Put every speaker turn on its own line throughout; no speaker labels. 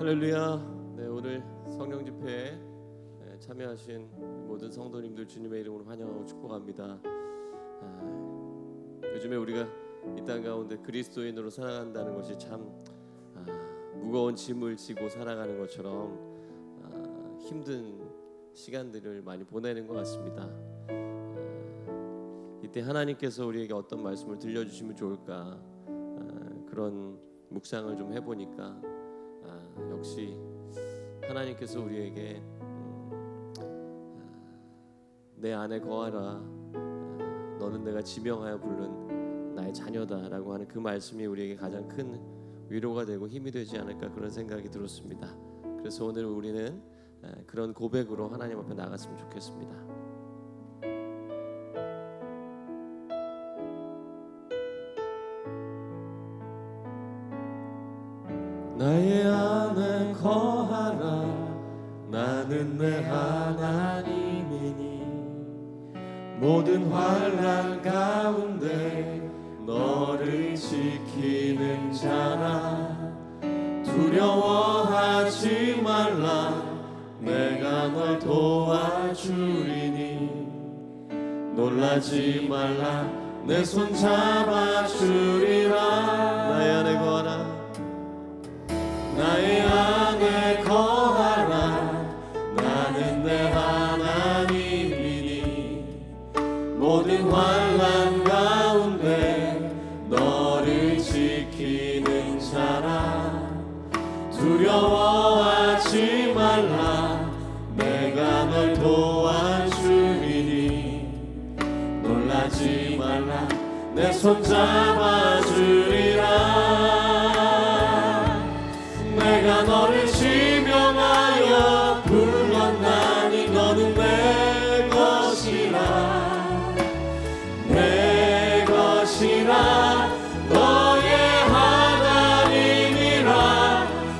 할렐루야. 네, 오늘 성령 집회에 참여하신 모든 성도님들 주님의 이름으로 환영하고 축복합니다. 요즘에 우리가 이 땅 가운데 그리스도인으로 살아간다는 것이 참 무거운 짐을 지고 살아가는 것처럼 힘든 시간들을 많이 보내는 것 같습니다. 이때 하나님께서 우리에게 어떤 말씀을 들려주시면 좋을까, 그런 묵상을 좀 해보니까 역시 하나님께서 우리에게 내 안에 거하라, 너는 내가 지명하여 부른 나의 자녀다라고 하는 그 말씀이 우리에게 가장 큰 위로가 되고 힘이 되지 않을까, 그런 생각이 들었습니다. 그래서 오늘 우리는 그런 고백으로 하나님 앞에 나갔으면 좋겠습니다. 나의 안에 거하라, 나는 내 하나님이니 모든 환난 가운데 너를 지키는 자라. 두려워하지 말라, 내가 널 도와주리니 놀라지 말라, 내 손 잡아주리라. 나의 안에 거하라, 나의 안에 거하라, 나는 내 하나님이니 모든 환난 가운데 너를 지키는 자라. 두려워하지 말라, 내가 널 도와주리니 놀라지 말라, 내 손 잡아주리라. 내가 너를 지명하여 불렀나니 너는 내 것이라, 내 것이라, 너의 하나님이라.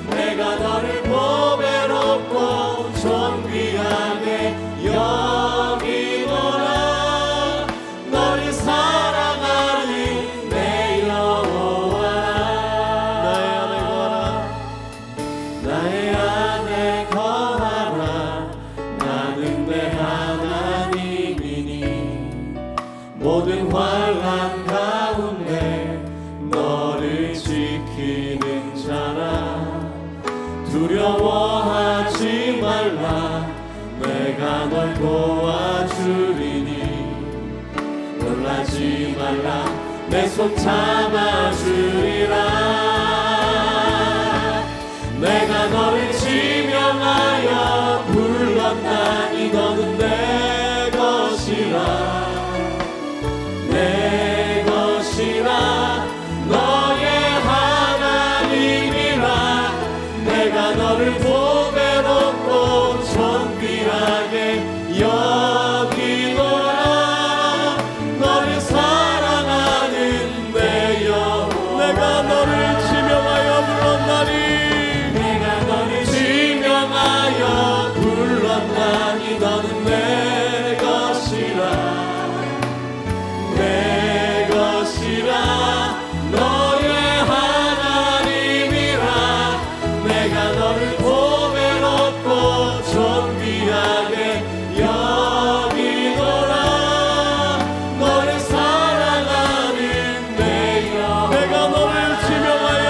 내가 너를 보배롭고 존귀하게 여기노라. 너를 사랑하는 내 여호와라. 나의 안에 거하라, 나는 내 하나님이니 모든 환난 가운데 너를 지키는 자라. 두려워하지 말라, 내가 널 도와주리니 놀라지 말라, 내 손 잡아주리라. 내가 너를 지명하여 불렀나니 너는 내 것이라, 내 것이라, 너의 하나님이라. 내가 너를 보배롭고 존귀하게 여기노라. 너를 사랑하는 내 영혼. 내가 너를 지명하여 불렀나니 너는 내 것이라, 내 것이라, 너의 하나님이라. 내가 너를 보배롭고 존귀하게 여기노라. 너를 사랑하는 내 영혼. 내가 너를 지명하여,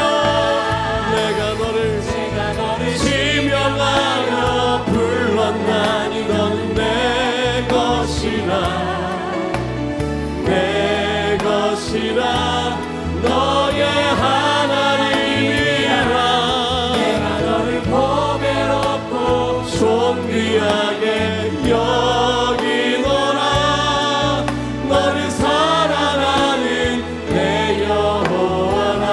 내가 너를 지명하여 불렀나니 너는 내 것이라, 내 것이라, 너의 하나님이라. 내가 너를 보배롭고 존귀하게 여기노라. 너를 사랑하는 내 여호와라.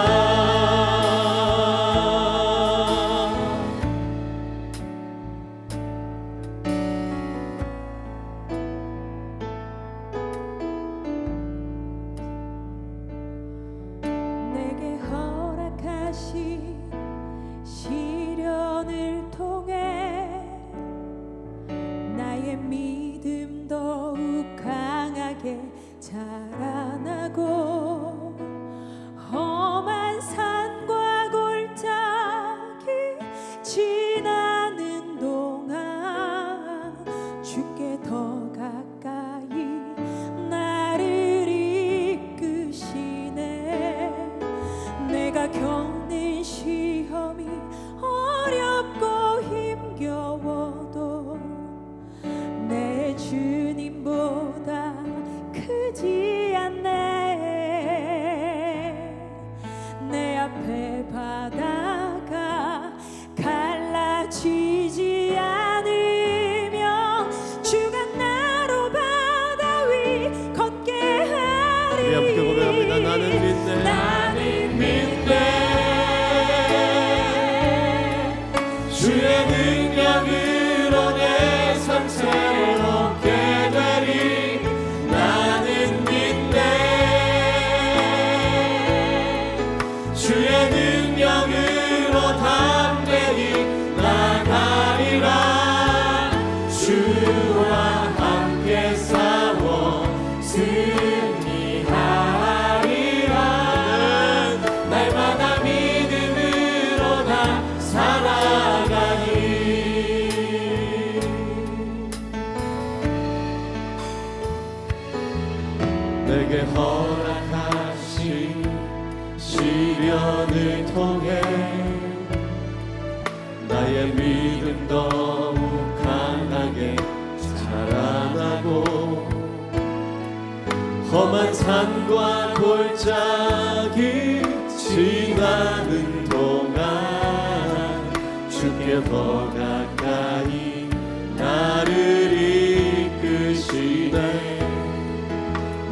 주의 능력으로 담대히 나가리라. 주와 함께 싸워 승리하리라. 날마다 믿음으로 나 살아가니. 내게 허락하신 시련을 통해 나의 믿음 더욱 강하게 자라나고 험한 산과 골짜기 지나는 동안 주께 더 가까이 나를 이끄시네.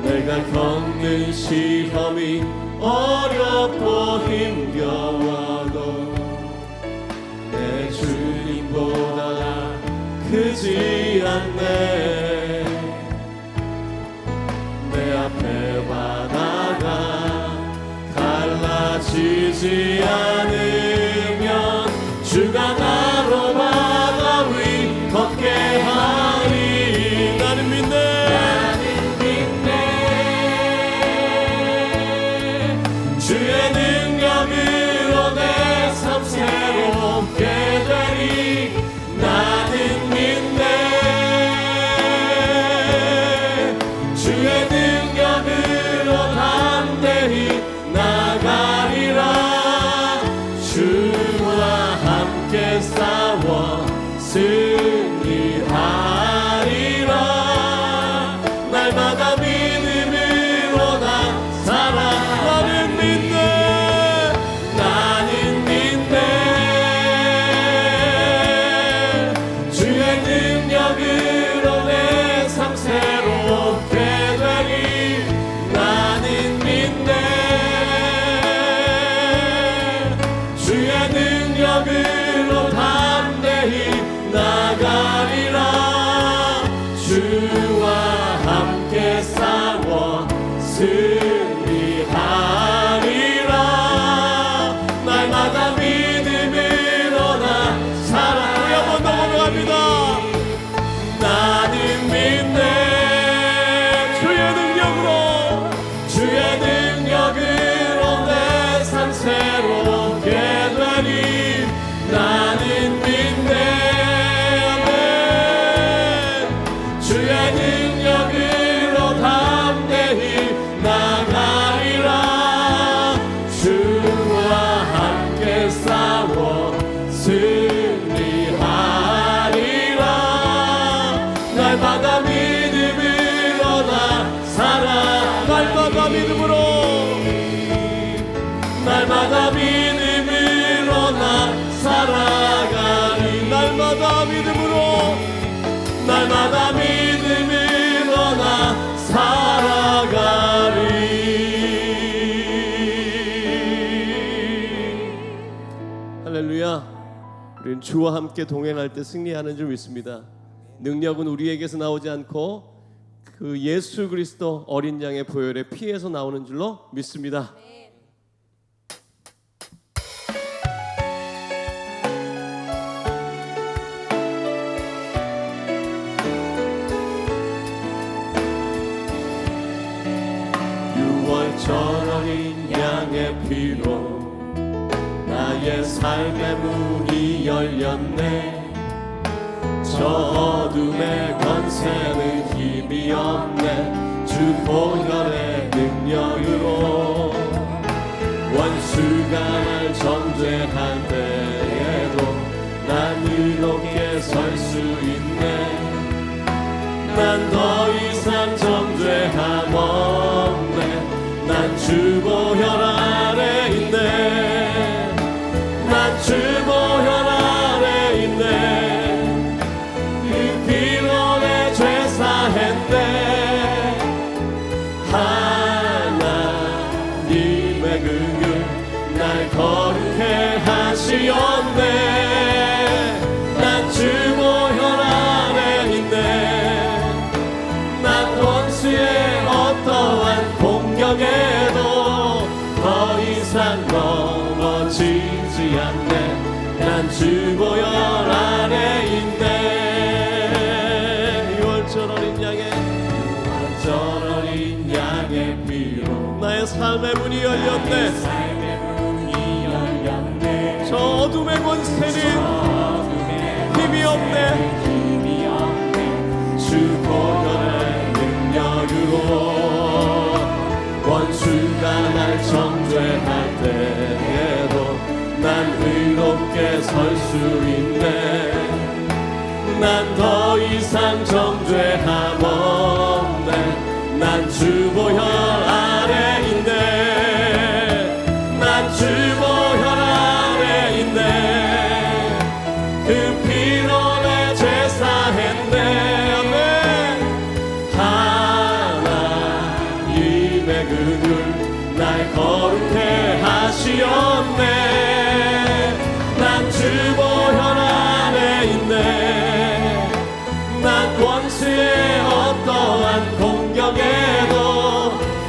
내가 겪는 시험이 어렵고 힘겨워도 내 주님보다 크지 않네. 내 앞에 바다가 갈라지지 않으면 주가 나로 바다 위 걷게 하리. 나는 믿네. 주의 능력으로 내 삶 새롭게 되리. 나는 믿네. 주의 능력으로 담대히 나가리라. 주와 함께 싸워 승리하리라. 날마다 믿음으로 나 살아. 나는 믿네. 나는 믿네. 주의 능력으로 내 삶 새롭게 되리. 나는 믿네. 주의 능력으로 담대히 나가리라. 주와 함께 싸워 승리하리라. 날마다 믿음으로 나 살아. 우리 한번 더 고백합니다. 나는 믿네. 주의 능력으로 내 삶 새롭게 되리. 나는 믿네. 주의 능력으로 담대히 나가리라. 주와 함께 싸워 승리하리라. 날마다 믿음으로 나 살아. 날마다 믿음으로 나 살아가리. 날마다 믿음으로 나 살아가리. 할렐루야. 우리는 주와 함께 동행할 때 승리하는 줄 믿습니다. 능력은 우리에게서 나오지 않고 그 예수 그리스도 어린 양의 보혈의 피에서 나오는 줄로 믿습니다. 저 어린 양의 피로 나의 삶의 문이 열렸네. 저 어둠의 권세는 힘이 없네. 주 보혈의 능력으로 원수가 날 정죄한 때에도 난 의롭게 설 수 있네. 난 더 이상 정죄함 없네. 난 주 보혈 아래 있네. 난 주 보혈 아래 있네. 그 피로 내 죄 사했네. 하나님의 긍휼 날 거룩해 하시었네. 난 주 보혈 아래 있네. 난 원수의 어떠한 공격에도 더 이상 이상 넘어지지 않네. 난 주 보혈 안에 있네. 유월절 어린 양의 피로 나의 삶의 문이 열렸네. 저 어둠의 권세는 힘이 없네. 주 보혈의 능력으로 원수가 날 정죄할 때에도 난 의롭게 설 수 있네. 난 더 이상 정죄함 없네. 난 주 보혈 안에 있네. 난 주 보혈 안에 있네. 그 피로 내 제사했네. 아멘. 하나님의 그 날 거룩해 하시었네. 난 주 보혈 안에 있네. 난 원수의 어떠한 공격에도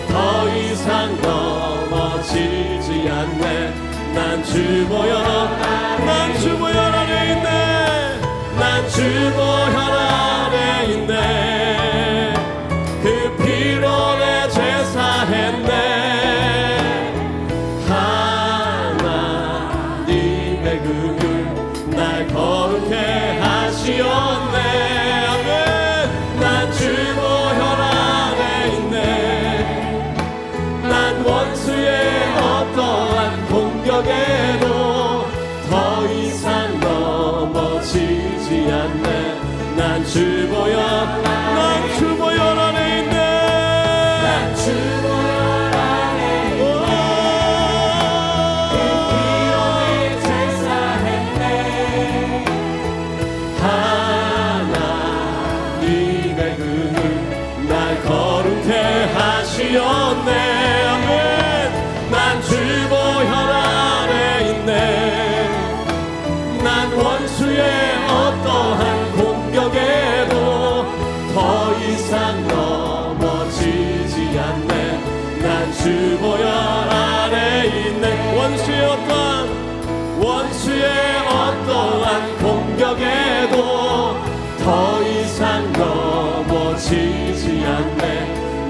더 이상 넘어지지 않네. 난 주 보혈 안에 있네. 난 주 보혈 안에 있네. 그 피로 내 제사했네. 하나님의 그 날 거룩해 하시었네. 아멘. 난 주 보혈 안에 있네. 난 원수의 어떠한 공격에도 더 이상 넘어지지 않네. 난 주 보혈 안에 있네. 난 주 보혈 안에 있네. 그 피로 내 제사했네. 하나님의 그 날 거룩해 하시었네. 아멘. 난 주 보혈 안에 있네. 난 원수의 어떠한 공격에도 더 이상 넘어지지 않네. 난 주 보혈 안에 있네. 원수의 어떠한 공격에도 더 이상 넘어지지 않네.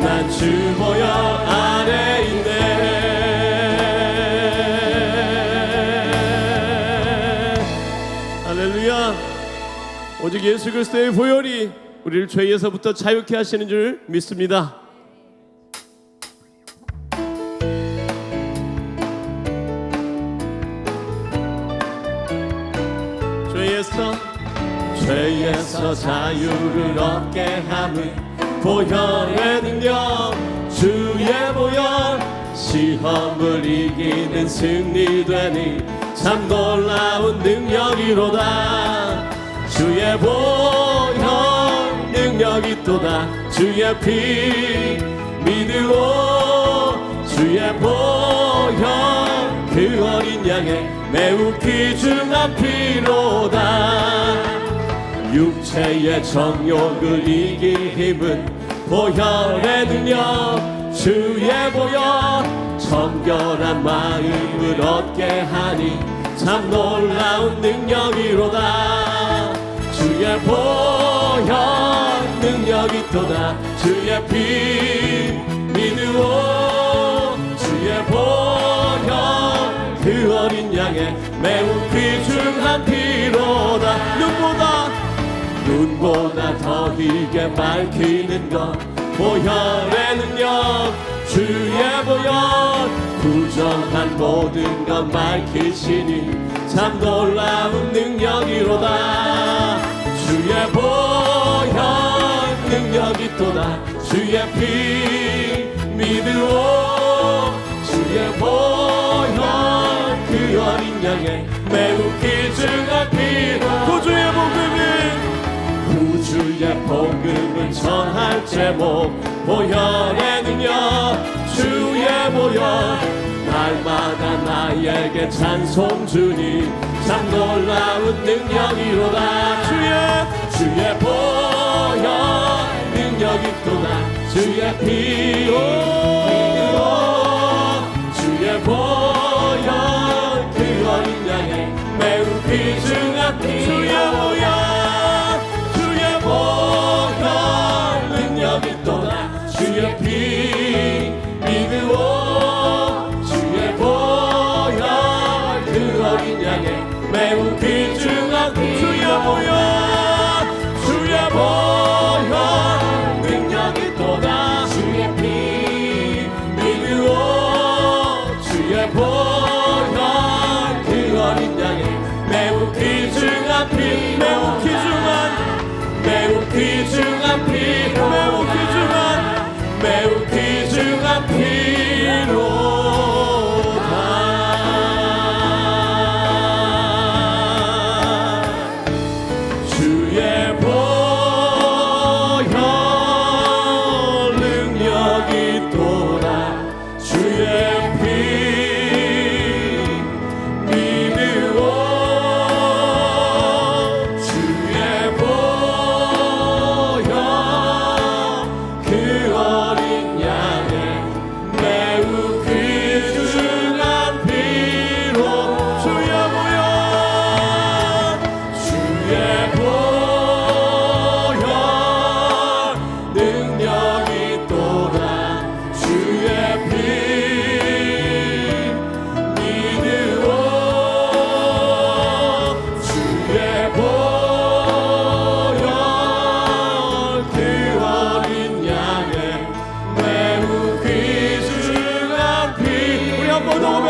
난 주 보혈 안에 있네. 할렐루야. 오직 예수 그리스도의 보혈이 우리를 죄에서부터 자유케 하시는 줄 믿습니다. 죄에서 자유를 얻게 함은 보혈의 능력. 주의 보혈 시험을 이기는 승리되니 참 놀라운 능력이로다. 주의 보혈 능력이 또다. 주의 피 믿으오. 주의 보혈 그 어린 양의 매우 귀중한 피로다. 육체의 정욕을 이길 힘은 보혈의 능력. 주의 보혈 정결한 마음을 얻게 하니 참 놀라운 능력이로다. 주의 보혈 능력이 또다. 주의 피 믿으오. 주의 보혈 그 어린 양의 매우 귀중한 피로다. 눈보다 더 희게 밝히는 것 보혈의 능력. 주의 보혈 부정한 모든 것 밝히시니 참 놀라운 능력이로다. 주의 보혈 능력이 또다. 주의 피 믿으오. 주의 보혈 그 어린 양의 매우 귀중한 피. 구주의 복음을 전할 제목 보혈의 능력. 주의 보혈 날마다 나에게 찬송 주니 참 놀라운 능력이로다. 주의 보혈 능력이 또다. 주의 피 믿으오. 주의 보혈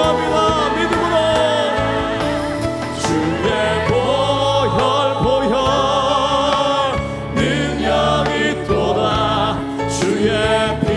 찬양합니다. 믿음으로 주의 보혈 능력이 있도다. 주의 피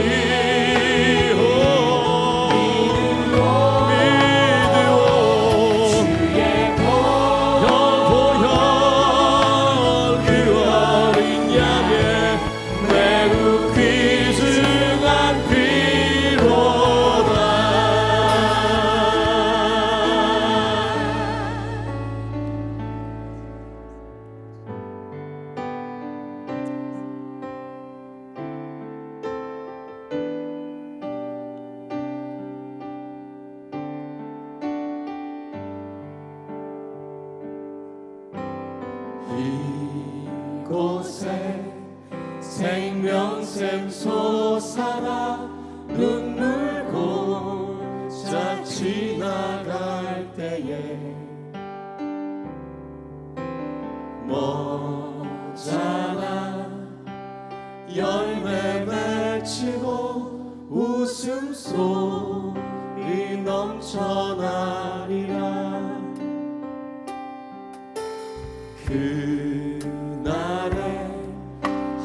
이곳에 생명샘 솟아나 눈물 고자 지나갈 때에 머자나 열매 맺히고 웃음소리 넘쳐나리라. 그날에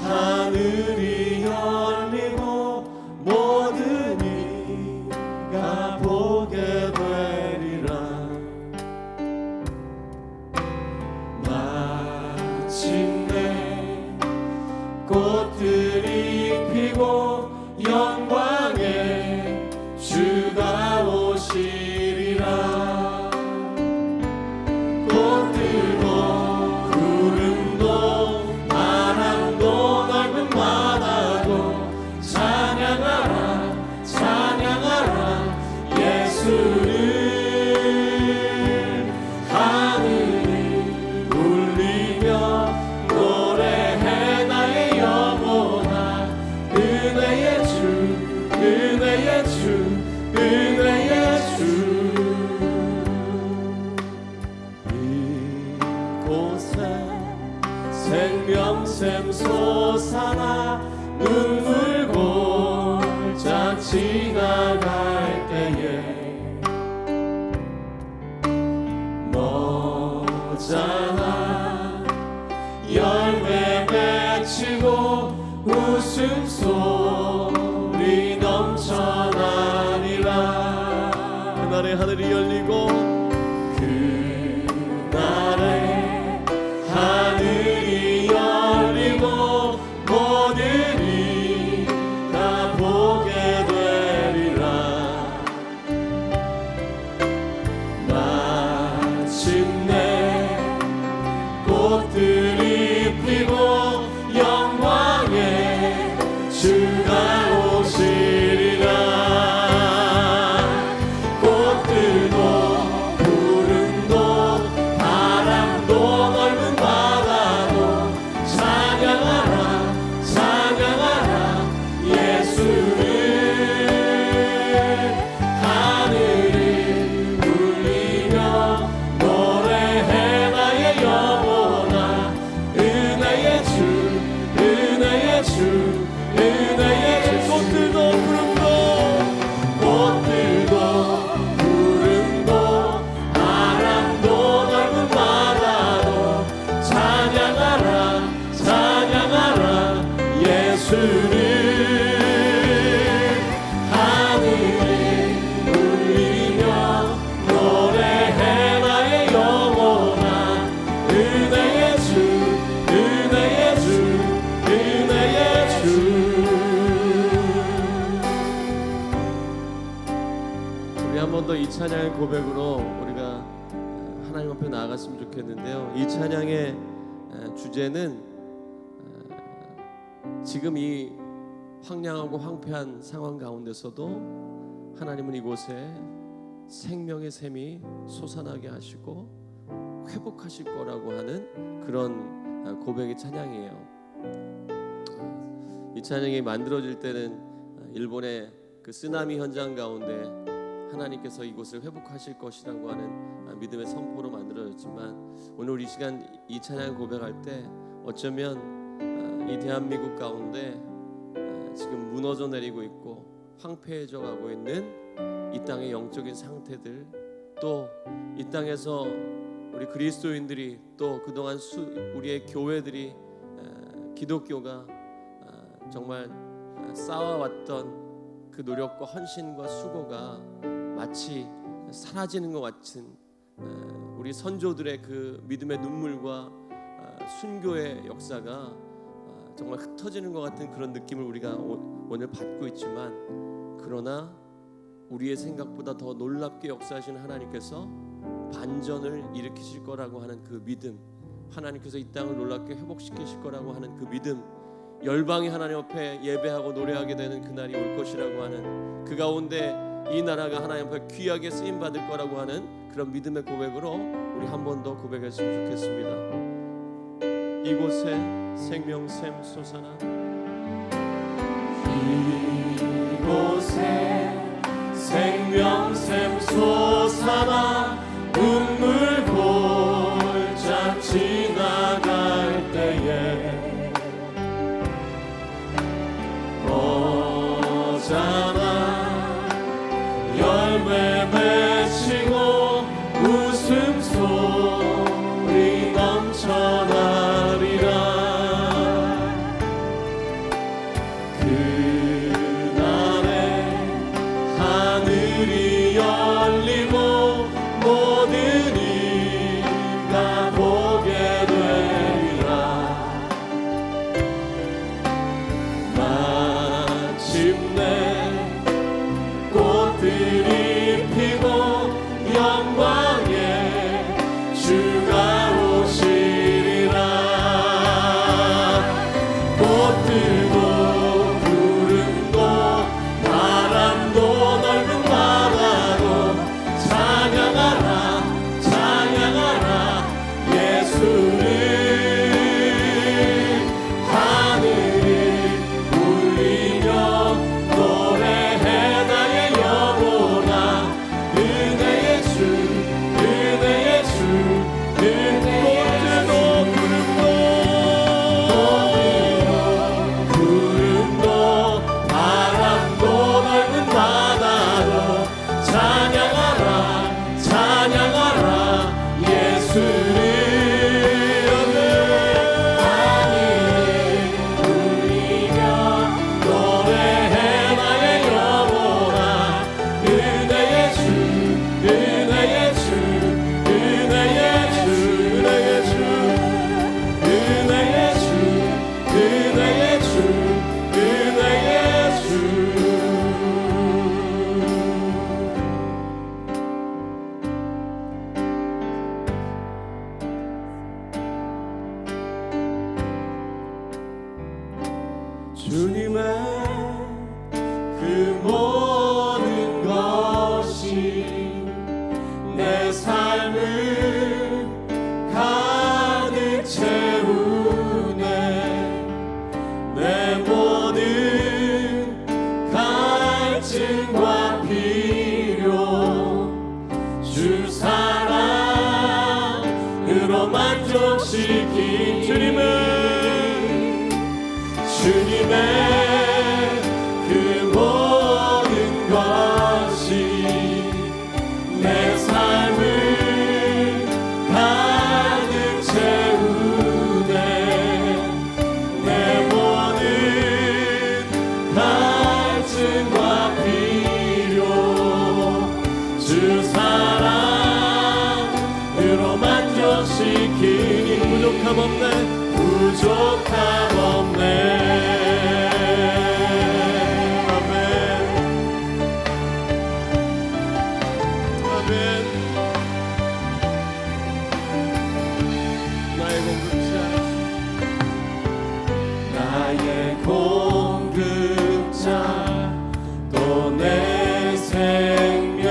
하늘이 열리고 모든 이가 보게 되리라. 마침내 꽃들이 피고 영광의 주가 오시리라. 생명샘 솟아나 눈물 골짝 지나갈 때에 머자나 열매 맺히고 웃음소리 넘쳐나리라.
그날에 하늘이 열리고
그날에 하늘이 열리고 모든 이가 보게 되리라. 마침내 꽃들이 피고 영광의 주가 오시리라. 꽃들도 구름도 바람도 넓은 바다도 찬양하라 찬양하라 예수를. 하늘이 울리며 노래해 나의 영혼아. 은혜의 주 은혜의 주 은혜의 주. 꽃들도 구름도 바람도 넓은 바다도 찬양하라 찬양하라 예수를. 하늘이 울리며 노래해 나의 영혼아. 은혜의 주 은혜의 주 은혜의 주.
우리 한 번 더 이 찬양의 고백으로 우리가 하나님 앞에 나아갔으면 좋겠는데요. 이 찬양의 주제는 지금 이 황량하고 황폐한 상황 가운데서도 하나님은 이곳에 생명의 샘이 솟아나게 하시고 회복하실 거라고 하는 그런 고백의 찬양이에요. 이 찬양이 만들어질 때는 일본의 그 쓰나미 현장 가운데 하나님께서 이곳을 회복하실 것이라고 하는 믿음의 선포로 만들어졌지만, 오늘 이 시간 이 찬양을 고백할 때 어쩌면 이 대한민국 가운데 지금 무너져 내리고 있고 황폐해져 가고 있는 이 땅의 영적인 상태들, 또 이 땅에서 우리 그리스도인들이 또 그동안 우리의 교회들이 기독교가 정말 쌓아왔던 그 노력과 헌신과 수고가 마치 사라지는 것 같은 우리 선조들의 그 믿음의 눈물과 순교의 역사가 정말 흩어지는 것 같은 그런 느낌을 우리가 오늘 받고 있지만, 그러나 우리의 생각보다 더 놀랍게 역사하시는 하나님께서 반전을 일으키실 거라고 하는 그 믿음, 하나님께서 이 땅을 놀랍게 회복시키실 거라고 하는 그 믿음, 열방이 하나님 앞에 예배하고 노래하게 되는 그날이 올 것이라고 하는 그 가운데 이 나라가 하나님 앞에 귀하게 쓰임 받을 거라고 하는 그런 믿음의 고백으로 우리 한 번 더 고백했으면 좋겠습니다. 이곳에 생명샘 솟아나,
이곳에 생명샘 솟아나 눈물 골짝 지나갈 때에 오자나 열매 맺히고 웃음소리 넘쳐나리라. 그날에 하늘이 열리고 모든 이가 보게 되리라. 마침내 꽃들이 피고 영광의 주가 오시리라. 꽃들도 구름도 바람도 넓은 바다도 찬양하라 찬양하라 예수를. 하늘을 울리며 노래해 나의 영혼아. 은혜의 주 은혜의 주 꽃들도 구름도 바람도 넓은 바다도 찬양하라 찬양하라 예수를. 하늘을 울리며 노래해 나의 영혼아. 은혜의 주 은혜의 주 은혜의 주 은혜의 주 은혜의 주 은혜의 주 은혜의 주. 주님의 그 모든 것이 내 삶을 가득 채우네. 내 모든 갈증과 필요 주 사랑으로 만족시킨 주님의 그 모든 것이 내 삶을 가득 채우네. 내 모든 갈증과 필요 주 사랑으로 만족시키니 부족함 없네 부족함 없네. 아멘 아멘. 나의 공급자 나의 공급자 또 내 생명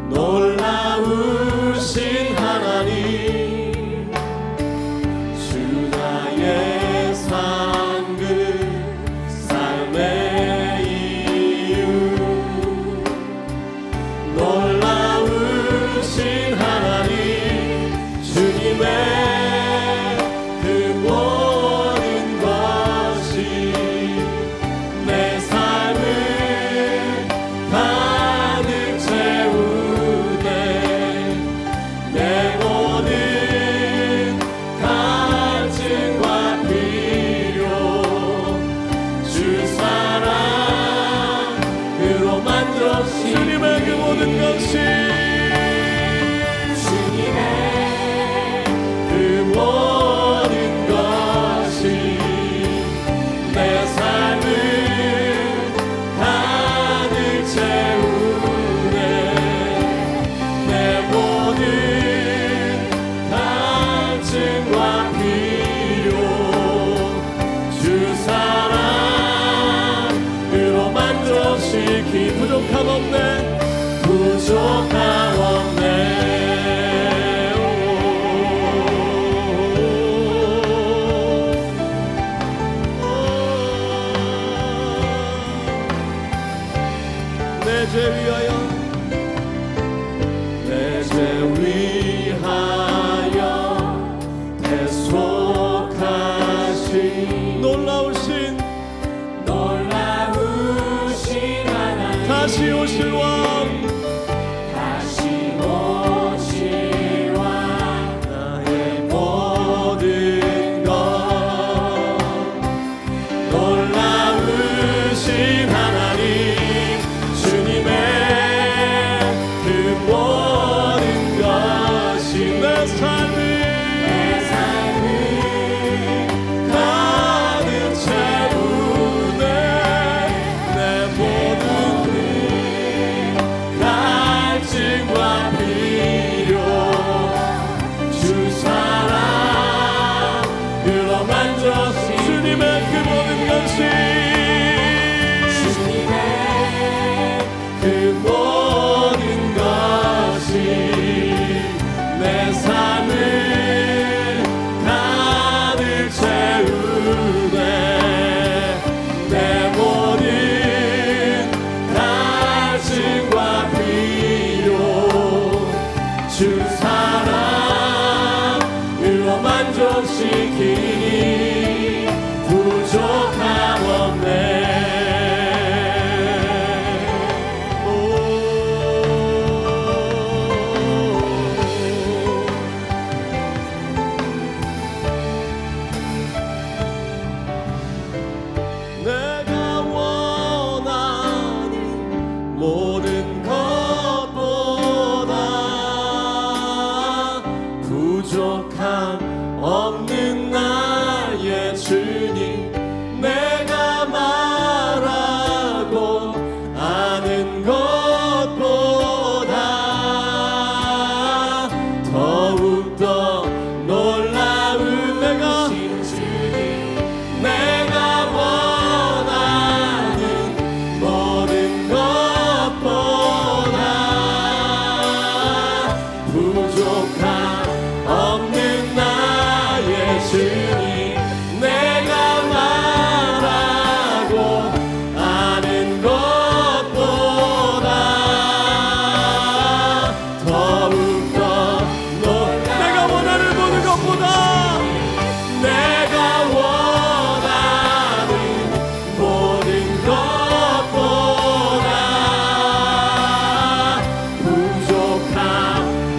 놀라우신 하나님 주 나의 상급 삶의 이유 놀라우신 하나님 주님의 그 모든 것이 내 삶을
모든 것이
주님의 그 모든 것이 내 삶을 가득 채우네. 내 모든 갈증과 필요 주 사랑으로 만족시키. 부족함 없네, 부족함 없네.
내 죄 위하여,
내 죄 위하여 대속하신
놀라우신
놀라우신 하나님,
다시 오실 왕,
다시 오실 왕, 나의 모든 것 놀라우신 하나님, 주님의 그 모든 것이 내 삶을 가득 채우네. 내 모든 갈증과 필요 주 사랑으로 만족시.
주님의 그 모든 것이
주님의 그 모든 것이 내 삶을 가득 채우네. 내 모든 갈증과 필요 주 사랑으로 만족시키니 부족함 없네.
내가 원하는
모든 것보다 부족함 없는 나의 주님, 내가 말하고 아는 것보다 더욱더 놀라운 내가 주님, 내가 원하는 모든 것보다 부족함 없는 나의 주님, 내가 말하고 아는 것보다 더욱더
내가 원하는 모든 것보다
내가 원하는 모든 것보다 부족함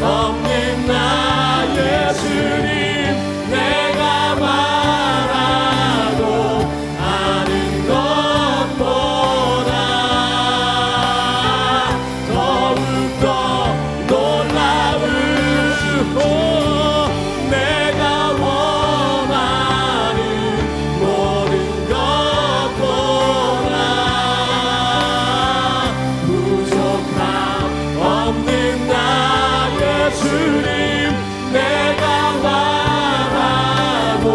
없는 나의 주님, 내가 말하고 아는 것보다 더욱더 놀라운 내가 원하는 모든 것보다 부족함 없는 나의 주님, 내가 말하고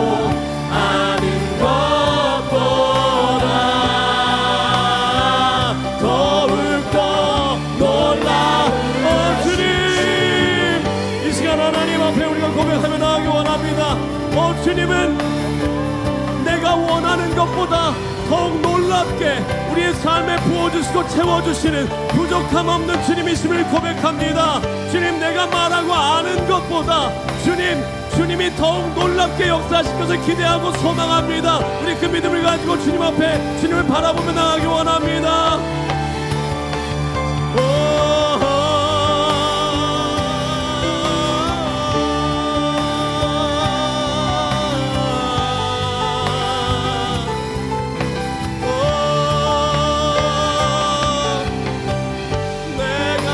아는 것보다 더욱더 놀라운
주님, 이 시간 하나님 앞에 우리가 고백하며 나가기 원합니다. 주님은 내가 원하는 것보다 더욱 놀랍게 우리의 삶에 부어주시고 채워주시는 부족함 없는 주님이심을 고백합니다. 주님, 내가 말하고 아는 것보다 주님이 더욱 놀랍게 역사하실 것을 기대하고 소망합니다. 우리 그 믿음을 가지고 주님 앞에 주님을 바라보며 나가기 원합니다. 내가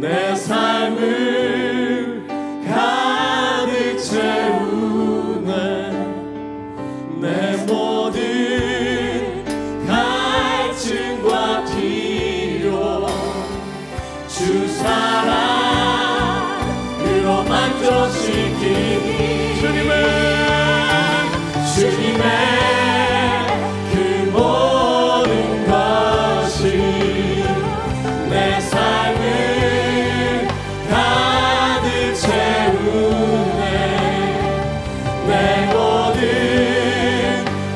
내 삶을 가득 채우네. 내 모든 갈증과 필요 주 사랑으로 만족시키니 주님의 그 모든 것이 내 삶을 가득 채우네. 내 모든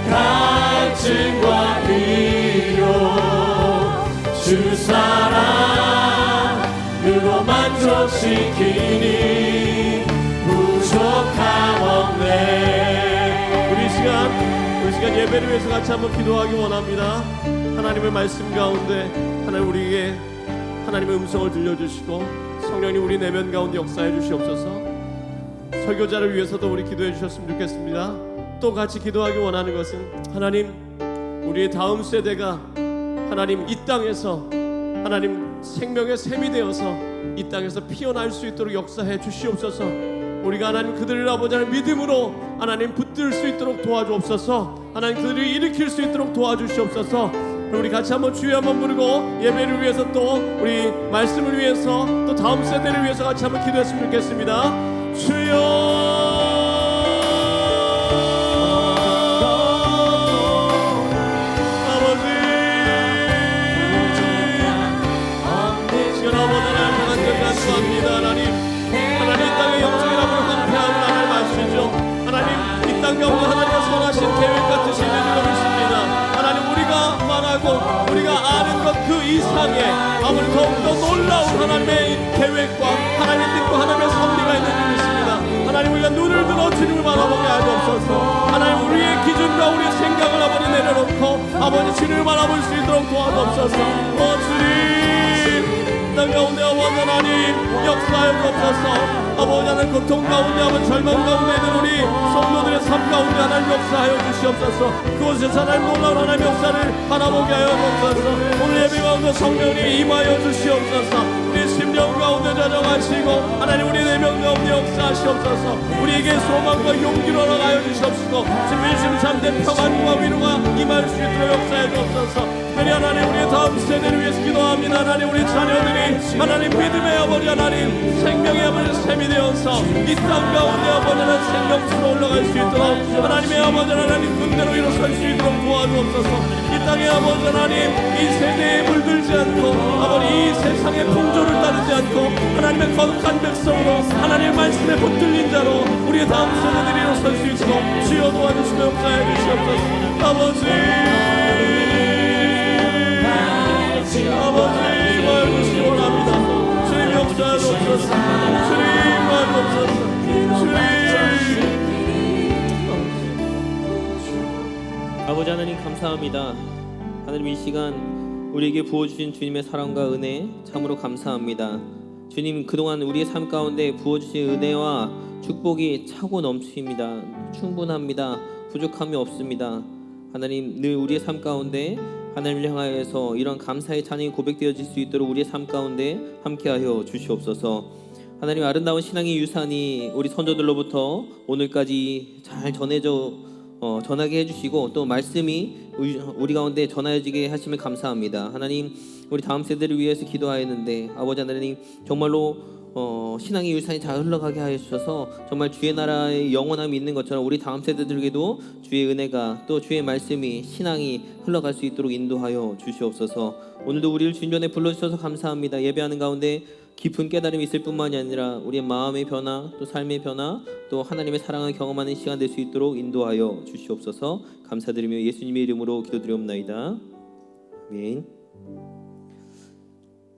갈증과 필요 주 사랑으로 만족시키니 부족함 없네.
우리 시간 예배를 위해서 같이 한번 기도하기 원합니다. 하나님의 말씀 가운데 하나님 우리에게 하나님의 음성을 들려주시고 성령님 우리 내면 가운데 역사해 주시옵소서. 설교자를 위해서도 우리 기도해 주셨으면 좋겠습니다. 또 같이 기도하기 원하는 것은 하나님 우리의 다음 세대가 하나님 이 땅에서 하나님 생명의 샘이 되어서 이 땅에서 피어날 수 있도록 역사해 주시옵소서. 우리가 하나님 그들을 아버지 하나님 믿음으로 하나님 붙들 수 있도록 도와주옵소서. 하나님 그들을 일으킬 수 있도록 도와주시옵소서. 우리 같이 한번 주여 한번 부르고 예배를 위해서 또 우리 말씀을 위해서 또 다음 세대를 위해서 같이 한번 기도했으면 좋겠습니다. 주여 이상의 아무리 더욱더 놀라운 하나님의 계획과 하나님의 뜻과 하나님의 섭리가 있는 줄 믿습니다. 하나님 우리가 눈을 들어 주님을 바라보게 하옵소서. 하나님 우리의 기준과 우리의 생각을 아버지 내려놓고 아버지 주님을 바라볼 수 있도록 도와주옵소서. 주님 땅 가운데 아버지 하나님 역사하여 주옵소서. 아버지 하나님 고통 가운데 아버지 절망 가운데 있는 우리 성도들의 삶 가운데 하나님 역사하여 주시옵소서. 그곳에서 하나님 놀라운 하나님 역사를 바라보게 하여 주옵소서. 오늘 예배 가운데 성령님 임하여 주시옵소서. 우리 심령 가운데 자정하시고 하나님 우리 내면 가운데 역사하시옵소서. 우리에게 소망과 용기로 나가여 주시옵소서. 진실심 참된 평안과 위로가 임할 수 있도록 역사해 주옵소서. 특별히 하나님 우리의 다음 세대를 위해서 기도합니다. 하나님 우리 자녀들이 하나님 믿음의 아버지 하나님 생명의 아버지 샘이 되어서 이 땅 가운데 아버지 하나님 생명수로 올라갈 수 있도록 하나님의 아버지 하나님 군대로 일어설 수 있도록 도와주옵소서. 이 땅의 아버지 하나님 이 세대에 물들지 않고 아버지 이 세상의 풍조를 따르지 않고 하나님의 거룩한 백성으로 하나님의 말씀에 붙들린 자로 우리의 다음 세대들이 일어설 수 있도록 주여 도와주시며 역사해 주시옵소서. 아버지 도와주시기 원합니다. 주님 역사해 주옵소서. 주님 도와주옵소서.
아버지 하나님 감사합니다. 하나님 이 시간 우리에게 부어주신 주님의 사랑과 은혜 참으로 감사합니다. 주님 그동안 우리의 삶 가운데 부어주신 은혜와 축복이 차고 넘칩니다. 충분합니다. 부족함이 없습니다. 하나님 늘 우리의 삶 가운데 하나님을 향하여서 이런 감사의 찬양이 고백되어질 수 있도록 우리의 삶 가운데 함께하여 주시옵소서. 하나님 아름다운 신앙의 유산이 우리 선조들로부터 오늘까지 잘 전하게 해주시고 또 말씀이 우리 가운데 전해지게 하심을 감사합니다. 하나님 우리 다음 세대를 위해서 기도하였는데 아버지 하나님 정말로 신앙의 유산이 잘 흘러가게 하여 주셔서 정말 주의 나라의 영원함이 있는 것처럼 우리 다음 세대들에게도 주의 은혜가 또 주의 말씀이 신앙이 흘러갈 수 있도록 인도하여 주시옵소서. 오늘도 우리를 주님전에 불러주셔서 감사합니다. 예배하는 가운데 깊은 깨달음이 있을 뿐만이 아니라 우리의 마음의 변화 또 삶의 변화 또 하나님의 사랑을 경험하는 시간 될 수 있도록 인도하여 주시옵소서. 감사드리며 예수님의 이름으로 기도드리옵나이다. 아멘.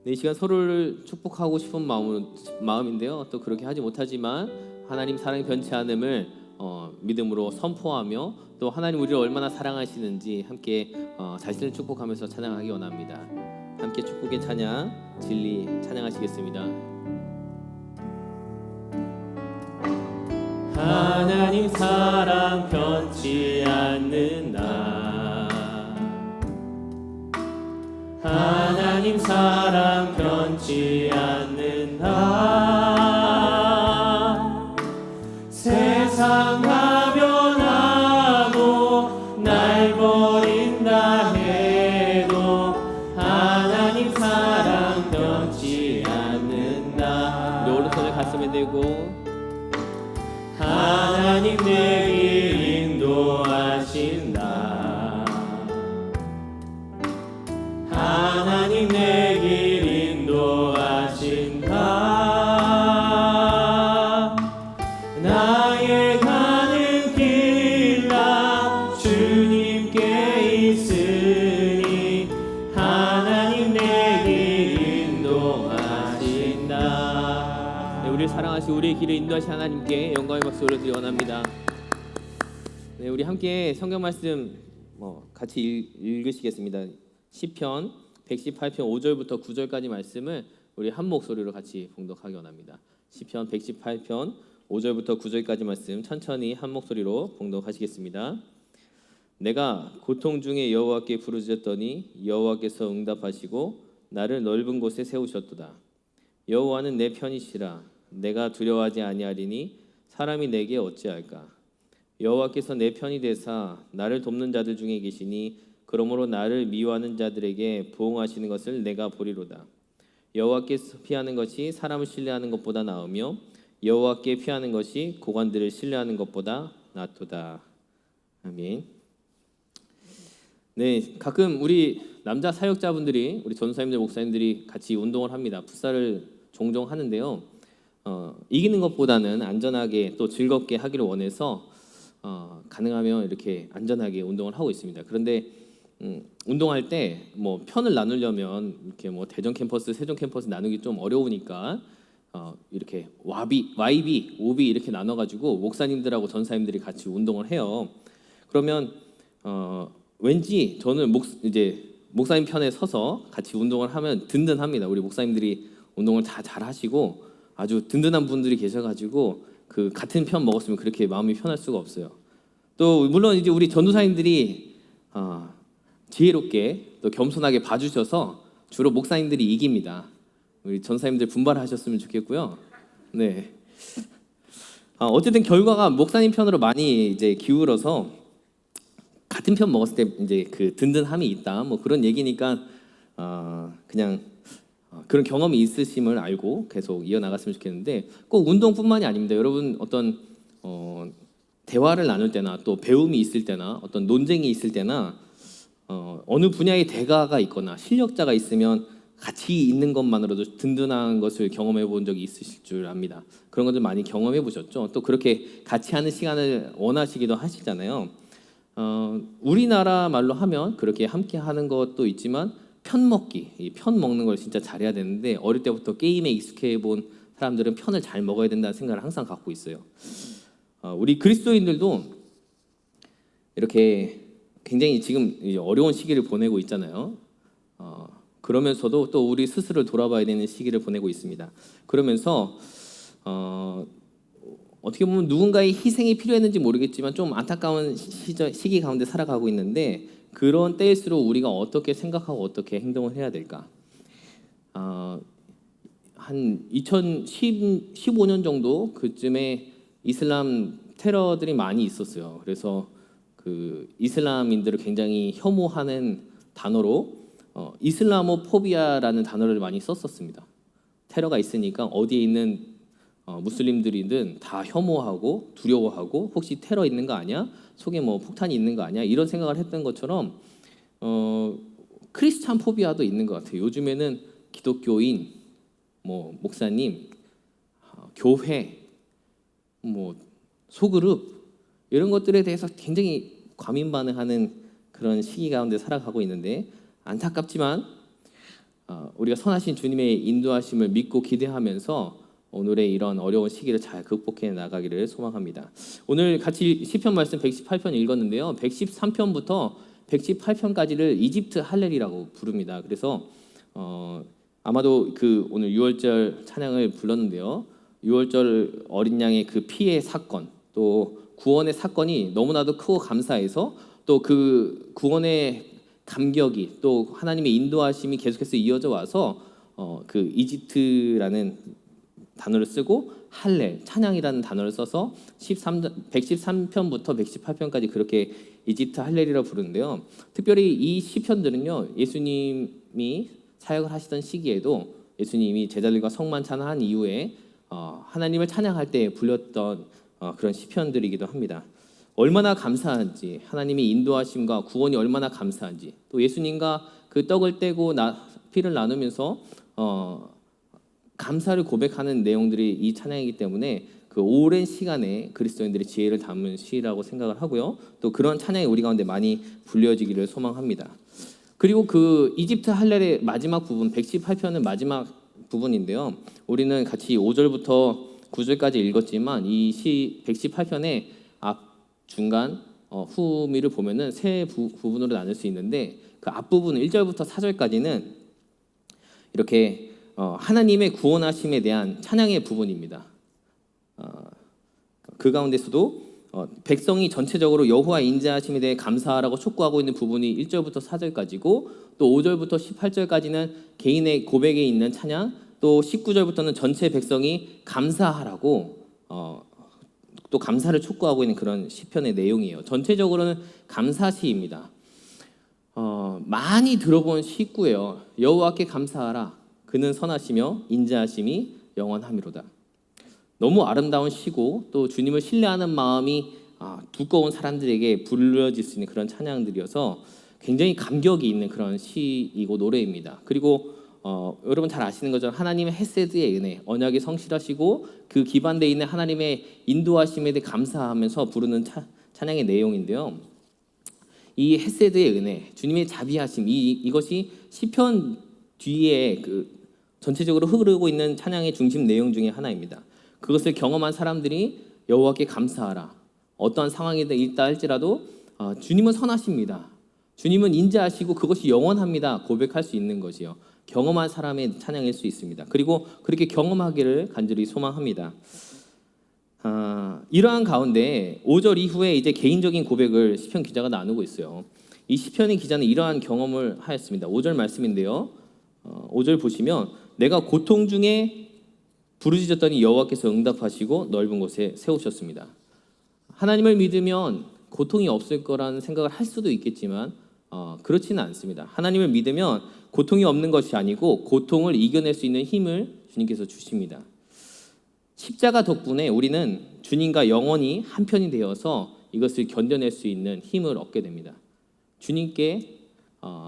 이 시간 서로를 축복하고 싶은 마음인데요. 또 그렇게 하지 못하지만 하나님 사랑이 변치 않음을 믿음으로 선포하며 또 하나님 우리를 얼마나 사랑하시는지 함께 자신을 축복하면서 찬양하기 원합니다. 함께 축복의 찬양 진리 찬양하시겠습니다. 하나님 사랑 변치 않는 나 하나님 사랑 변치 않는 않는다. 세상 가변하고 날 버린다 해도 하나님 사랑 변치 않는다. 우리 오른손을 가슴에 대고 하나님 내 길 인도하신다. 하나님 내 길 인도하신다. 나의 가는 길 다 주님께 있으니 하나님 내 길 인도하신다. 네, 우리를 사랑하시고 우리의 길을 인도하신 하나님께 영광의 박수 올려드리 원합니다. 네, 우리 함께 성경 말씀 같이 읽으시겠습니다. 시편 118편 5절부터 9절까지 말씀을 우리 한 목소리로 같이 봉독하기 원합니다. 시편 118편 5절부터 9절까지 말씀 천천히 한 목소리로 봉독하시겠습니다. 내가 고통 중에 여호와께 부르짖었더니 여호와께서 응답하시고 나를 넓은 곳에 세우셨도다. 여호와는 내 편이시라. 내가 두려워하지 아니하리니 사람이 내게 어찌할까. 여호와께서 내 편이 되사 나를 돕는 자들 중에 계시니 그러므로 나를 미워하는 자들에게 보응하시는 것을 내가 보리로다. 여호와께서 피하는 것이 사람을 신뢰하는 것보다 나으며 여호와께 피하는 것이 고관들을 신뢰하는 것보다 낫도다. 아멘. 네, 가끔 우리 남자 사역자분들이 우리 전사님들 목사님들이 같이 운동을 합니다. 풋살을 종종 하는데요. 이기는 것보다는 안전하게 또 즐겁게 하기를 원해서 가능하면 이렇게 안전하게 운동을 하고 있습니다. 그런데 운동할 때 뭐 편을 나누려면 이렇게 뭐 대전 캠퍼스, 세종 캠퍼스 나누기 좀 어려우니까 이렇게 YB, OB 이렇게 나눠가지고 목사님들하고 전사님들이 같이 운동을 해요. 그러면 왠지 저는 이제 목사님 편에 서서 같이 운동을 하면 든든합니다. 우리 목사님들이 운동을 다 잘하시고 아주 든든한 분들이 계셔가지고 그 같은 편 먹었으면 그렇게 마음이 편할 수가 없어요. 또 물론 이제 우리 전도사님들이 지혜롭게 또 겸손하게 봐주셔서 주로 목사님들이 이깁니다. 우리 전사님들 분발하셨으면 좋겠고요. 네. 어쨌든 결과가 목사님 편으로 많이 이제 기울어서 같은 편 먹었을 때 이제 그 든든함이 있다. 뭐 그런 얘기니까 그냥 그런 경험이 있으심을 알고 계속 이어나갔으면 좋겠는데 꼭 운동뿐만이 아닙니다. 여러분 어떤 대화를 나눌 때나 또 배움이 있을 때나 어떤 논쟁이 있을 때나 어느 분야의 대가가 있거나 실력자가 있으면 같이 있는 것만으로도 든든한 것을 경험해 본 적이 있으실 줄 압니다. 그런 것들 많이 경험해 보셨죠? 또 그렇게 같이 하는 시간을 원하시기도 하시잖아요. 우리나라 말로 하면 그렇게 함께 하는 것도 있지만 이 편 먹는 걸 진짜 잘해야 되는데 어릴 때부터 게임에 익숙해 본 사람들은 편을 잘 먹어야 된다는 생각을 항상 갖고 있어요. 우리 그리스도인들도 이렇게 굉장히 지금 어려운 시기를 보내고 있잖아요. 그러면서도 또 우리 스스로를 돌아봐야 되는 시기를 보내고 있습니다. 그러면서 어떻게 보면 누군가의 희생이 필요했는지 모르겠지만 좀 안타까운 시기 가운데 살아가고 있는데 그런 때일수록 우리가 어떻게 생각하고 어떻게 행동을 해야 될까? 한 2015년 정도 그쯤에 이슬람 테러들이 많이 있었어요. 그래서 그 이슬람인들을 굉장히 혐오하는 단어로 이슬라모포비아라는 단어를 많이 썼었습니다. 테러가 있으니까 어디에 있는 무슬림들이든 다 혐오하고 두려워하고 혹시 테러 있는 거 아니야? 속에 뭐 폭탄이 있는 거 아니야? 이런 생각을 했던 것처럼 크리스찬 포비아도 있는 것 같아요. 요즘에는 기독교인, 뭐 목사님, 교회, 뭐 소그룹 이런 것들에 대해서 굉장히 과민 반응하는 그런 시기 가운데 살아가고 있는데 안타깝지만 우리가 선하신 주님의 인도하심을 믿고 기대하면서 오늘의 이런 어려운 시기를 잘 극복해 나가기를 소망합니다. 오늘 같이 시편 말씀 118편 읽었는데요. 113편부터 118편까지를 이집트 할렐이라고 부릅니다. 그래서 아마도 그 오늘 6월절 찬양을 불렀는데요. 6월절 어린 양의 그 피의 사건, 또 구원의 사건이 너무나도 크고 감사해서 또 그 구원의 감격이 또 하나님의 인도하심이 계속해서 이어져 와서 그 이집트라는 단어를 쓰고 할렐, 찬양이라는 단어를 써서 113편부터 118편까지 그렇게 이집트 할렐이라고 부르는데요. 특별히 이 시편들은요, 예수님이 사역을 하시던 시기에도 예수님이 제자들과 성만 찬양한 이후에 하나님을 찬양할 때 불렸던 그런 시편들이기도 합니다. 얼마나 감사한지, 하나님의 인도하심과 구원이 얼마나 감사한지, 또 예수님과 그 떡을 떼고 피를 나누면서 감사를 고백하는 내용들이 이 찬양이기 때문에 그 오랜 시간에 그리스도인들의 지혜를 담은 시라고 생각을 하고요. 또 그런 찬양이 우리 가운데 많이 불려지기를 소망합니다. 그리고 그 이집트 할렐의 마지막 부분 118편은 마지막 부분인데요. 우리는 같이 5절부터 9절까지 읽었지만 이 시 118편의 앞, 중간, 후미를 보면은 세 부분으로 나눌 수 있는데 그 앞부분 1절부터 4절까지는 이렇게 하나님의 구원하심에 대한 찬양의 부분입니다. 그 가운데서도 백성이 전체적으로 여호와 인자하심에 대해 감사하라고 촉구하고 있는 부분이 1절부터 4절까지고 또 5절부터 18절까지는 개인의 고백에 있는 찬양, 또 19절부터는 전체 백성이 감사하라고 또 감사를 촉구하고 있는 그런 시편의 내용이에요. 전체적으로는 감사시입니다. 많이 들어본 시구예요. 여호와께 감사하라. 그는 선하시며 인자하심이 영원하미로다. 너무 아름다운 시고 또 주님을 신뢰하는 마음이 두꺼운 사람들에게 불려질 수 있는 그런 찬양들이어서 굉장히 감격이 있는 그런 시이고 노래입니다. 그리고 여러분 잘 아시는 것처럼 하나님의 헤세드의 은혜, 언약이 성실하시고 그 기반되어 있는 하나님의 인도하심에 대해 감사하면서 부르는 찬양의 내용인데요. 이 헤세드의 은혜, 주님의 자비하심, 이것이 시편 뒤에 그 전체적으로 흐르고 있는 찬양의 중심 내용 중에 하나입니다. 그것을 경험한 사람들이 여호와께 감사하라. 어떠한 상황이 있다 할지라도 주님은 선하십니다. 주님은 인자하시고 그것이 영원합니다. 고백할 수 있는 것이요. 경험한 사람의 찬양일 수 있습니다. 그리고 그렇게 경험하기를 간절히 소망합니다. 이러한 가운데 5절 이후에 이제 개인적인 고백을 시편 기자가 나누고 있어요. 이 시편의 기자는 이러한 경험을 하였습니다. 5절 말씀인데요. 5절 보시면 내가 고통 중에 부르짖었더니 여호와께서 응답하시고 넓은 곳에 세우셨습니다. 하나님을 믿으면 고통이 없을 거라는 생각을 할 수도 있겠지만 그렇지는 않습니다. 하나님을 믿으면 고통이 없는 것이 아니고 고통을 이겨낼 수 있는 힘을 주님께서 주십니다. 십자가 덕분에 우리는 주님과 영원히 한편이 되어서 이것을 견뎌낼 수 있는 힘을 얻게 됩니다. 주님께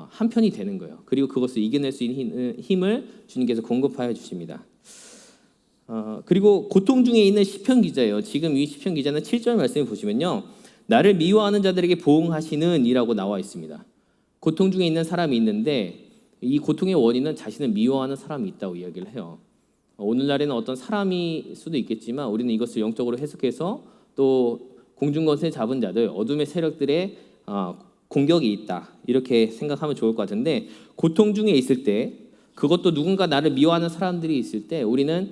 한편이 되는 거예요. 그리고 그것을 이겨낼 수 있는 힘을 주님께서 공급하여 주십니다. 그리고 고통 중에 있는 시편 기자예요. 지금 이 시편 기자는 7절 말씀을 보시면요, 나를 미워하는 자들에게 보응하시는 이라고 나와 있습니다. 고통 중에 있는 사람이 있는데 이 고통의 원인은 자신을 미워하는 사람이 있다고 이야기를 해요. 오늘날에는 어떤 사람이 수도 있겠지만 우리는 이것을 영적으로 해석해서 또 공중것을 잡은 자들, 어둠의 세력들의 공격이 있다 이렇게 생각하면 좋을 것 같은데, 고통 중에 있을 때, 그것도 누군가 나를 미워하는 사람들이 있을 때 우리는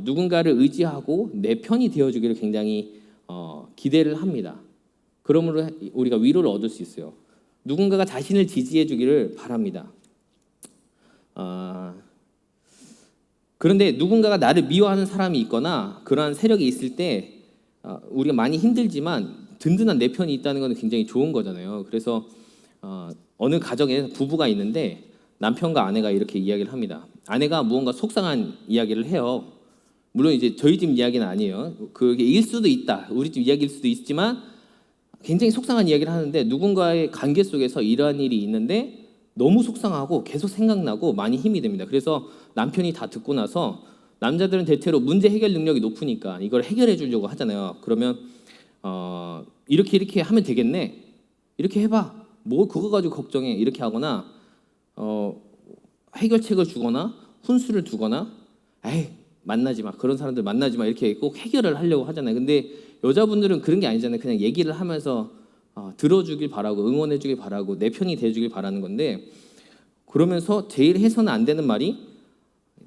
누군가를 의지하고 내 편이 되어주기를 굉장히 기대를 합니다. 그러므로 우리가 위로를 얻을 수 있어요. 누군가가 자신을 지지해 주기를 바랍니다. 그런데 누군가가 나를 미워하는 사람이 있거나 그러한 세력이 있을 때 우리가 많이 힘들지만 든든한 내 편이 있다는 것은 굉장히 좋은 거잖아요. 그래서 어느 가정에 부부가 있는데 남편과 아내가 이렇게 이야기를 합니다. 아내가 무언가 속상한 이야기를 해요. 물론 이제 저희 집 이야기는 아니에요. 그게 일 수도 있다. 우리 집 이야기일 수도 있지만 굉장히 속상한 이야기를 하는데 누군가의 관계 속에서 이러한 일이 있는데 너무 속상하고 계속 생각나고 많이 힘이 됩니다. 그래서 남편이 다 듣고 나서, 남자들은 대체로 문제 해결 능력이 높으니까 이걸 해결해 주려고 하잖아요. 그러면 이렇게 하면 되겠네. 이렇게 해봐. 뭐 그거 가지고 걱정해. 이렇게 하거나 해결책을 주거나 훈수를 두거나, 에이 만나지 마. 그런 사람들 만나지 마. 이렇게 꼭 해결을 하려고 하잖아요. 근데 여자분들은 그런 게 아니잖아요. 그냥 얘기를 하면서 들어주길 바라고 응원해 주길 바라고 내 편이 돼주길 바라는 건데, 그러면서 제일 해서는 안 되는 말이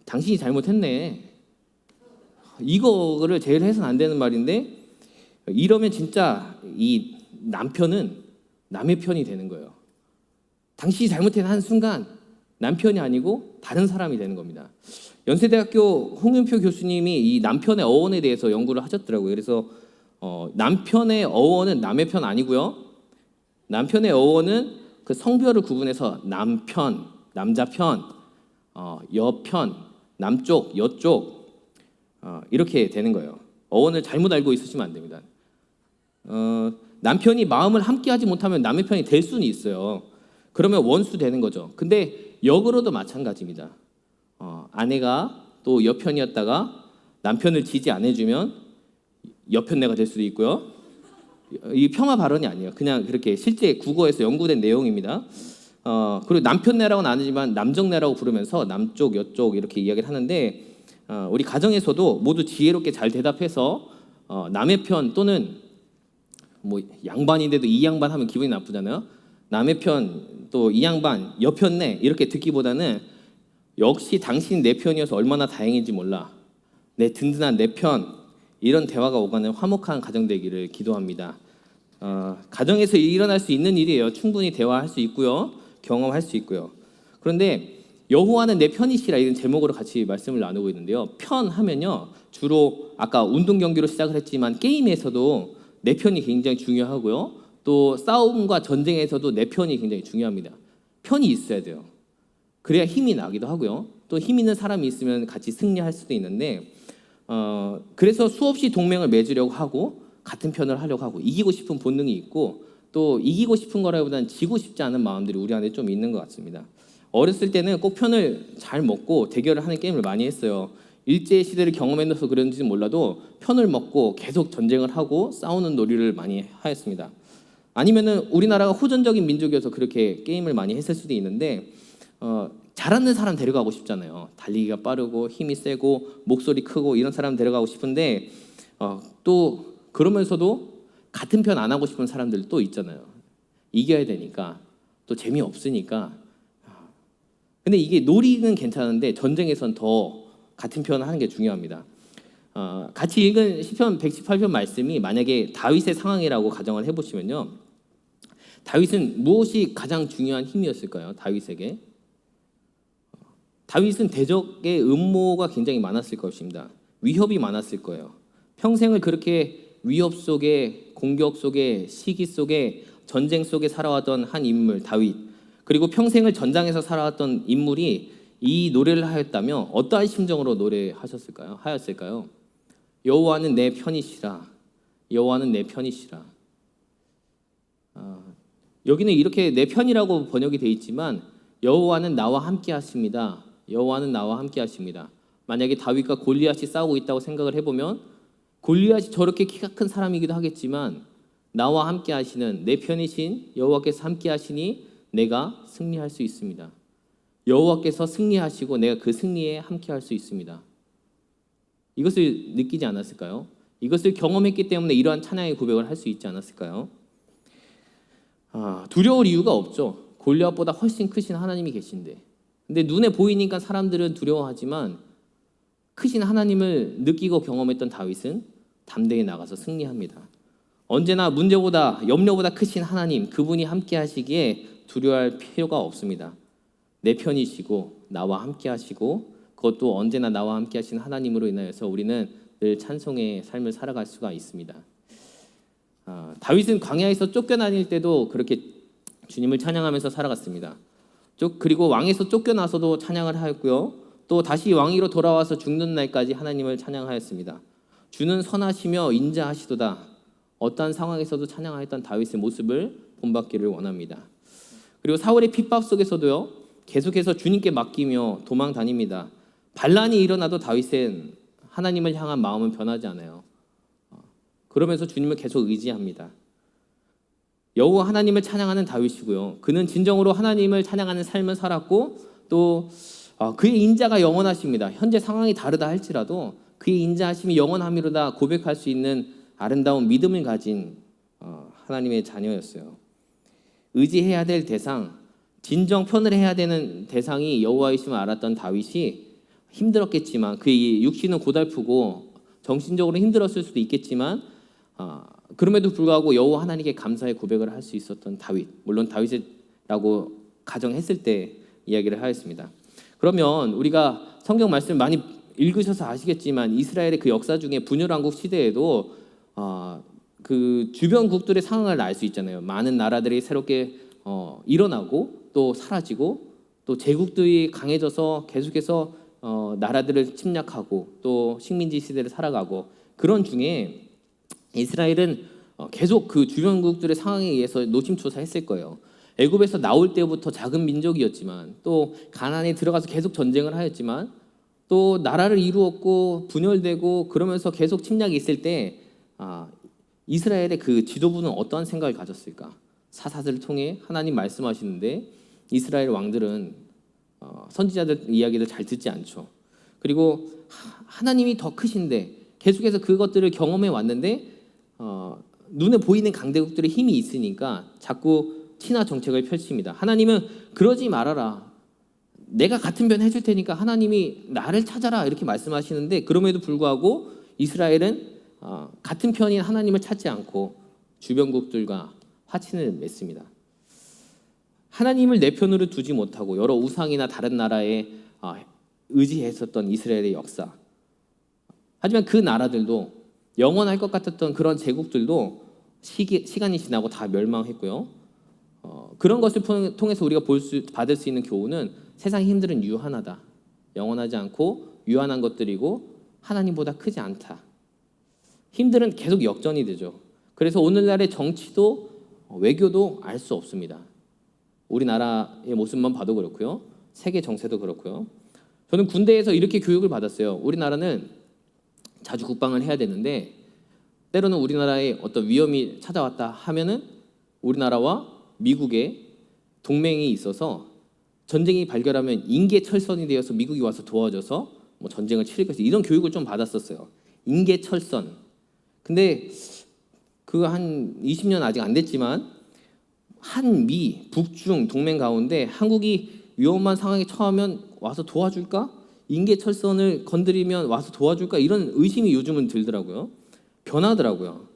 당신이 잘못했네. 이거를 제일 해서는 안 되는 말인데, 이러면 진짜 이 남편은 남의 편이 되는 거예요. 당신이 잘못했는 한 순간 남편이 아니고 다른 사람이 되는 겁니다. 연세대학교 홍윤표 교수님이 이 남편의 어원에 대해서 연구를 하셨더라고요. 그래서 남편의 어원은 남의 편 아니고요. 남편의 어원은 그 성별을 구분해서 남편, 남자 편, 여편, 남쪽, 여쪽 이렇게 되는 거예요. 어원을 잘못 알고 있으시면 안 됩니다. 남편이 마음을 함께하지 못하면 남의 편이 될 수는 있어요. 그러면 원수 되는 거죠. 근데 역으로도 마찬가지입니다. 아내가 또 여편이었다가 남편을 지지 안 해주면 여편네가 될 수도 있고요. 이 폄하 발언이 아니에요. 그냥 그렇게 실제 국어에서 연구된 내용입니다. 그리고 남편네라고는 안 하지만 남정네라고 부르면서 남쪽, 여쪽 이렇게 이야기를 하는데 우리 가정에서도 모두 지혜롭게 잘 대답해서 남의 편 또는 뭐 양반인데도 이 양반 하면 기분이 나쁘잖아요. 남의 편 또 이 양반 여편네 이렇게 듣기보다는 역시 당신 내 편이어서 얼마나 다행인지 몰라. 내 든든한 내 편 이런 대화가 오가는 화목한 가정 되기를 기도합니다. 가정에서 일어날 수 있는 일이에요. 충분히 대화할 수 있고요. 경험할 수 있고요. 그런데 여호와는 내 편이시라 이런 제목으로 같이 말씀을 나누고 있는데요. 편 하면요. 주로 아까 운동 경기로 시작을 했지만 게임에서도 내 편이 굉장히 중요하고요. 또 싸움과 전쟁에서도 내 편이 굉장히 중요합니다. 편이 있어야 돼요. 그래야 힘이 나기도 하고요. 또 힘 있는 사람이 있으면 같이 승리할 수도 있는데 그래서 수없이 동맹을 맺으려고 하고 같은 편을 하려고 하고 이기고 싶은 본능이 있고 또 이기고 싶은 거라기보다는 지고 싶지 않은 마음들이 우리 안에 좀 있는 것 같습니다. 어렸을 때는 꼭 편을 잘 먹고 대결을 하는 게임을 많이 했어요. 일제 시대를 경험해서 그런지는 몰라도 편을 먹고 계속 전쟁을 하고 싸우는 놀이를 많이 하였습니다. 아니면은 우리나라가 호전적인 민족이어서 그렇게 게임을 많이 했을 수도 있는데 잘하는 사람 데려가고 싶잖아요. 달리기가 빠르고 힘이 세고 목소리 크고 이런 사람 데려가고 싶은데 또 그러면서도 같은 편 안 하고 싶은 사람들 또 있잖아요. 이겨야 되니까 또 재미없으니까. 근데 이게 놀이는 괜찮은데 전쟁에선 더 같은 편을 하는 게 중요합니다. 같이 읽은 시편 118편 말씀이 만약에 다윗의 상황이라고 가정을 해보시면요. 다윗은 무엇이 가장 중요한 힘이었을까요? 다윗에게. 다윗은 대적의 음모가 굉장히 많았을 것입니다. 위협이 많았을 거예요. 평생을 그렇게 위협 속에 공격 속에 시기 속에 전쟁 속에 살아왔던 한 인물 다윗. 그리고 평생을 전장에서 살아왔던 인물이 이 노래를 하였다면 어떠한 심정으로 하였을까요? 여호와는 내 편이시라. 여호와는 내 편이시라. 여기는 이렇게 내 편이라고 번역이 되어 있지만 여호와는 나와 함께 하십니다. 여호와는 나와 함께 하십니다. 만약에 다윗과 골리앗이 싸우고 있다고 생각을 해보면 골리앗이 저렇게 키가 큰 사람이기도 하겠지만 나와 함께 하시는 내 편이신 여호와께서 함께 하시니 내가 승리할 수 있습니다. 여호와께서 승리하시고 내가 그 승리에 함께 할 수 있습니다. 이것을 느끼지 않았을까요? 이것을 경험했기 때문에 이러한 찬양의 고백을 할 수 있지 않았을까요? 두려울 이유가 없죠. 골리앗보다 훨씬 크신 하나님이 계신데. 근데 눈에 보이니까 사람들은 두려워하지만 크신 하나님을 느끼고 경험했던 다윗은 담대히 나가서 승리합니다. 언제나 문제보다 염려보다 크신 하나님, 그분이 함께 하시기에 두려워할 필요가 없습니다. 내 편이시고 나와 함께 하시고 그것도 언제나 나와 함께 하신 하나님으로 인하여서 우리는 늘 찬송의 삶을 살아갈 수가 있습니다. 다윗은 광야에서 쫓겨다닐 때도 그렇게 주님을 찬양하면서 살아갔습니다. 그리고 왕에서 쫓겨나서도 찬양을 하였고요. 또 다시 왕위로 돌아와서 죽는 날까지 하나님을 찬양하였습니다. 주는 선하시며 인자하시도다. 어떠한 상황에서도 찬양하였던 다윗의 모습을 본받기를 원합니다. 그리고 사울의 핍박 속에서도요. 계속해서 주님께 맡기며 도망 다닙니다. 반란이 일어나도 다윗은 하나님을 향한 마음은 변하지 않아요. 그러면서 주님을 계속 의지합니다. 여호와 하나님을 찬양하는 다윗이고요. 그는 진정으로 하나님을 찬양하는 삶을 살았고 또 그의 인자가 영원하십니다. 현재 상황이 다르다 할지라도 그의 인자하심이 영원함이로다 고백할 수 있는 아름다운 믿음을 가진 하나님의 자녀였어요. 의지해야 될 대상, 진정 편을 해야 되는 대상이 여호와이심을 알았던 다윗이 힘들었겠지만 그의 육신은 고달프고 정신적으로 힘들었을 수도 있겠지만 그럼에도 불구하고 여호와 하나님께 감사의 고백을 할 수 있었던 다윗. 물론 다윗이라고 가정했을 때 이야기를 하였습니다. 그러면 우리가 성경 말씀 많이 읽으셔서 아시겠지만 이스라엘의 그 역사 중에 분열왕국 시대에도 그 주변국들의 상황을 알 수 있잖아요. 많은 나라들이 새롭게 일어나고 또 사라지고 또 제국들이 강해져서 계속해서 나라들을 침략하고 또 식민지 시대를 살아가고 그런 중에 이스라엘은 계속 그 주변국들의 상황에 의해서 노심초사했을 거예요. 애굽에서 나올 때부터 작은 민족이었지만 또 가나안에 들어가서 계속 전쟁을 하였지만 또 나라를 이루었고 분열되고 그러면서 계속 침략이 있을 때 이스라엘의 그 지도부는 어떠한 생각을 가졌을까? 사사들을 통해 하나님 말씀하시는데 이스라엘 왕들은 선지자들 이야기를 잘 듣지 않죠. 그리고 하나님이 더 크신데 계속해서 그것들을 경험해 왔는데 눈에 보이는 강대국들의 힘이 있으니까 자꾸 친화 정책을 펼칩니다. 하나님은 그러지 말아라. 내가 같은 변 해줄 테니까 하나님이 나를 찾아라 이렇게 말씀하시는데 그럼에도 불구하고 이스라엘은 같은 편인 하나님을 찾지 않고 주변국들과 화친을 맺습니다. 하나님을 내 편으로 두지 못하고 여러 우상이나 다른 나라에 의지했었던 이스라엘의 역사. 하지만 그 나라들도 영원할 것 같았던 그런 제국들도 시간이 지나고 다 멸망했고요. 그런 것을 통해서 우리가 받을 수 있는 교훈은 세상의 힘들은 유한하다. 영원하지 않고 유한한 것들이고 하나님보다 크지 않다. 힘들은 계속 역전이 되죠. 그래서 오늘날의 정치도 외교도 알 수 없습니다. 우리나라의 모습만 봐도 그렇고요. 세계 정세도 그렇고요. 저는 군대에서 이렇게 교육을 받았어요. 우리나라는 자주 국방을 해야 되는데 때로는 우리나라에 어떤 위험이 찾아왔다 하면은 우리나라와 미국의 동맹이 있어서 전쟁이 발견하면 인계철선이 되어서 미국이 와서 도와줘서 뭐 전쟁을 치를 것이 이런 교육을 좀 받았었어요. 인계철선. 근데 그거 한 20년 아직 안 됐지만 한미 북중 동맹 가운데 한국이 위험한 상황에 처하면 와서 도와줄까? 인계철선을 건드리면 와서 도와줄까? 이런 의심이 요즘은 들더라고요. 변하더라고요.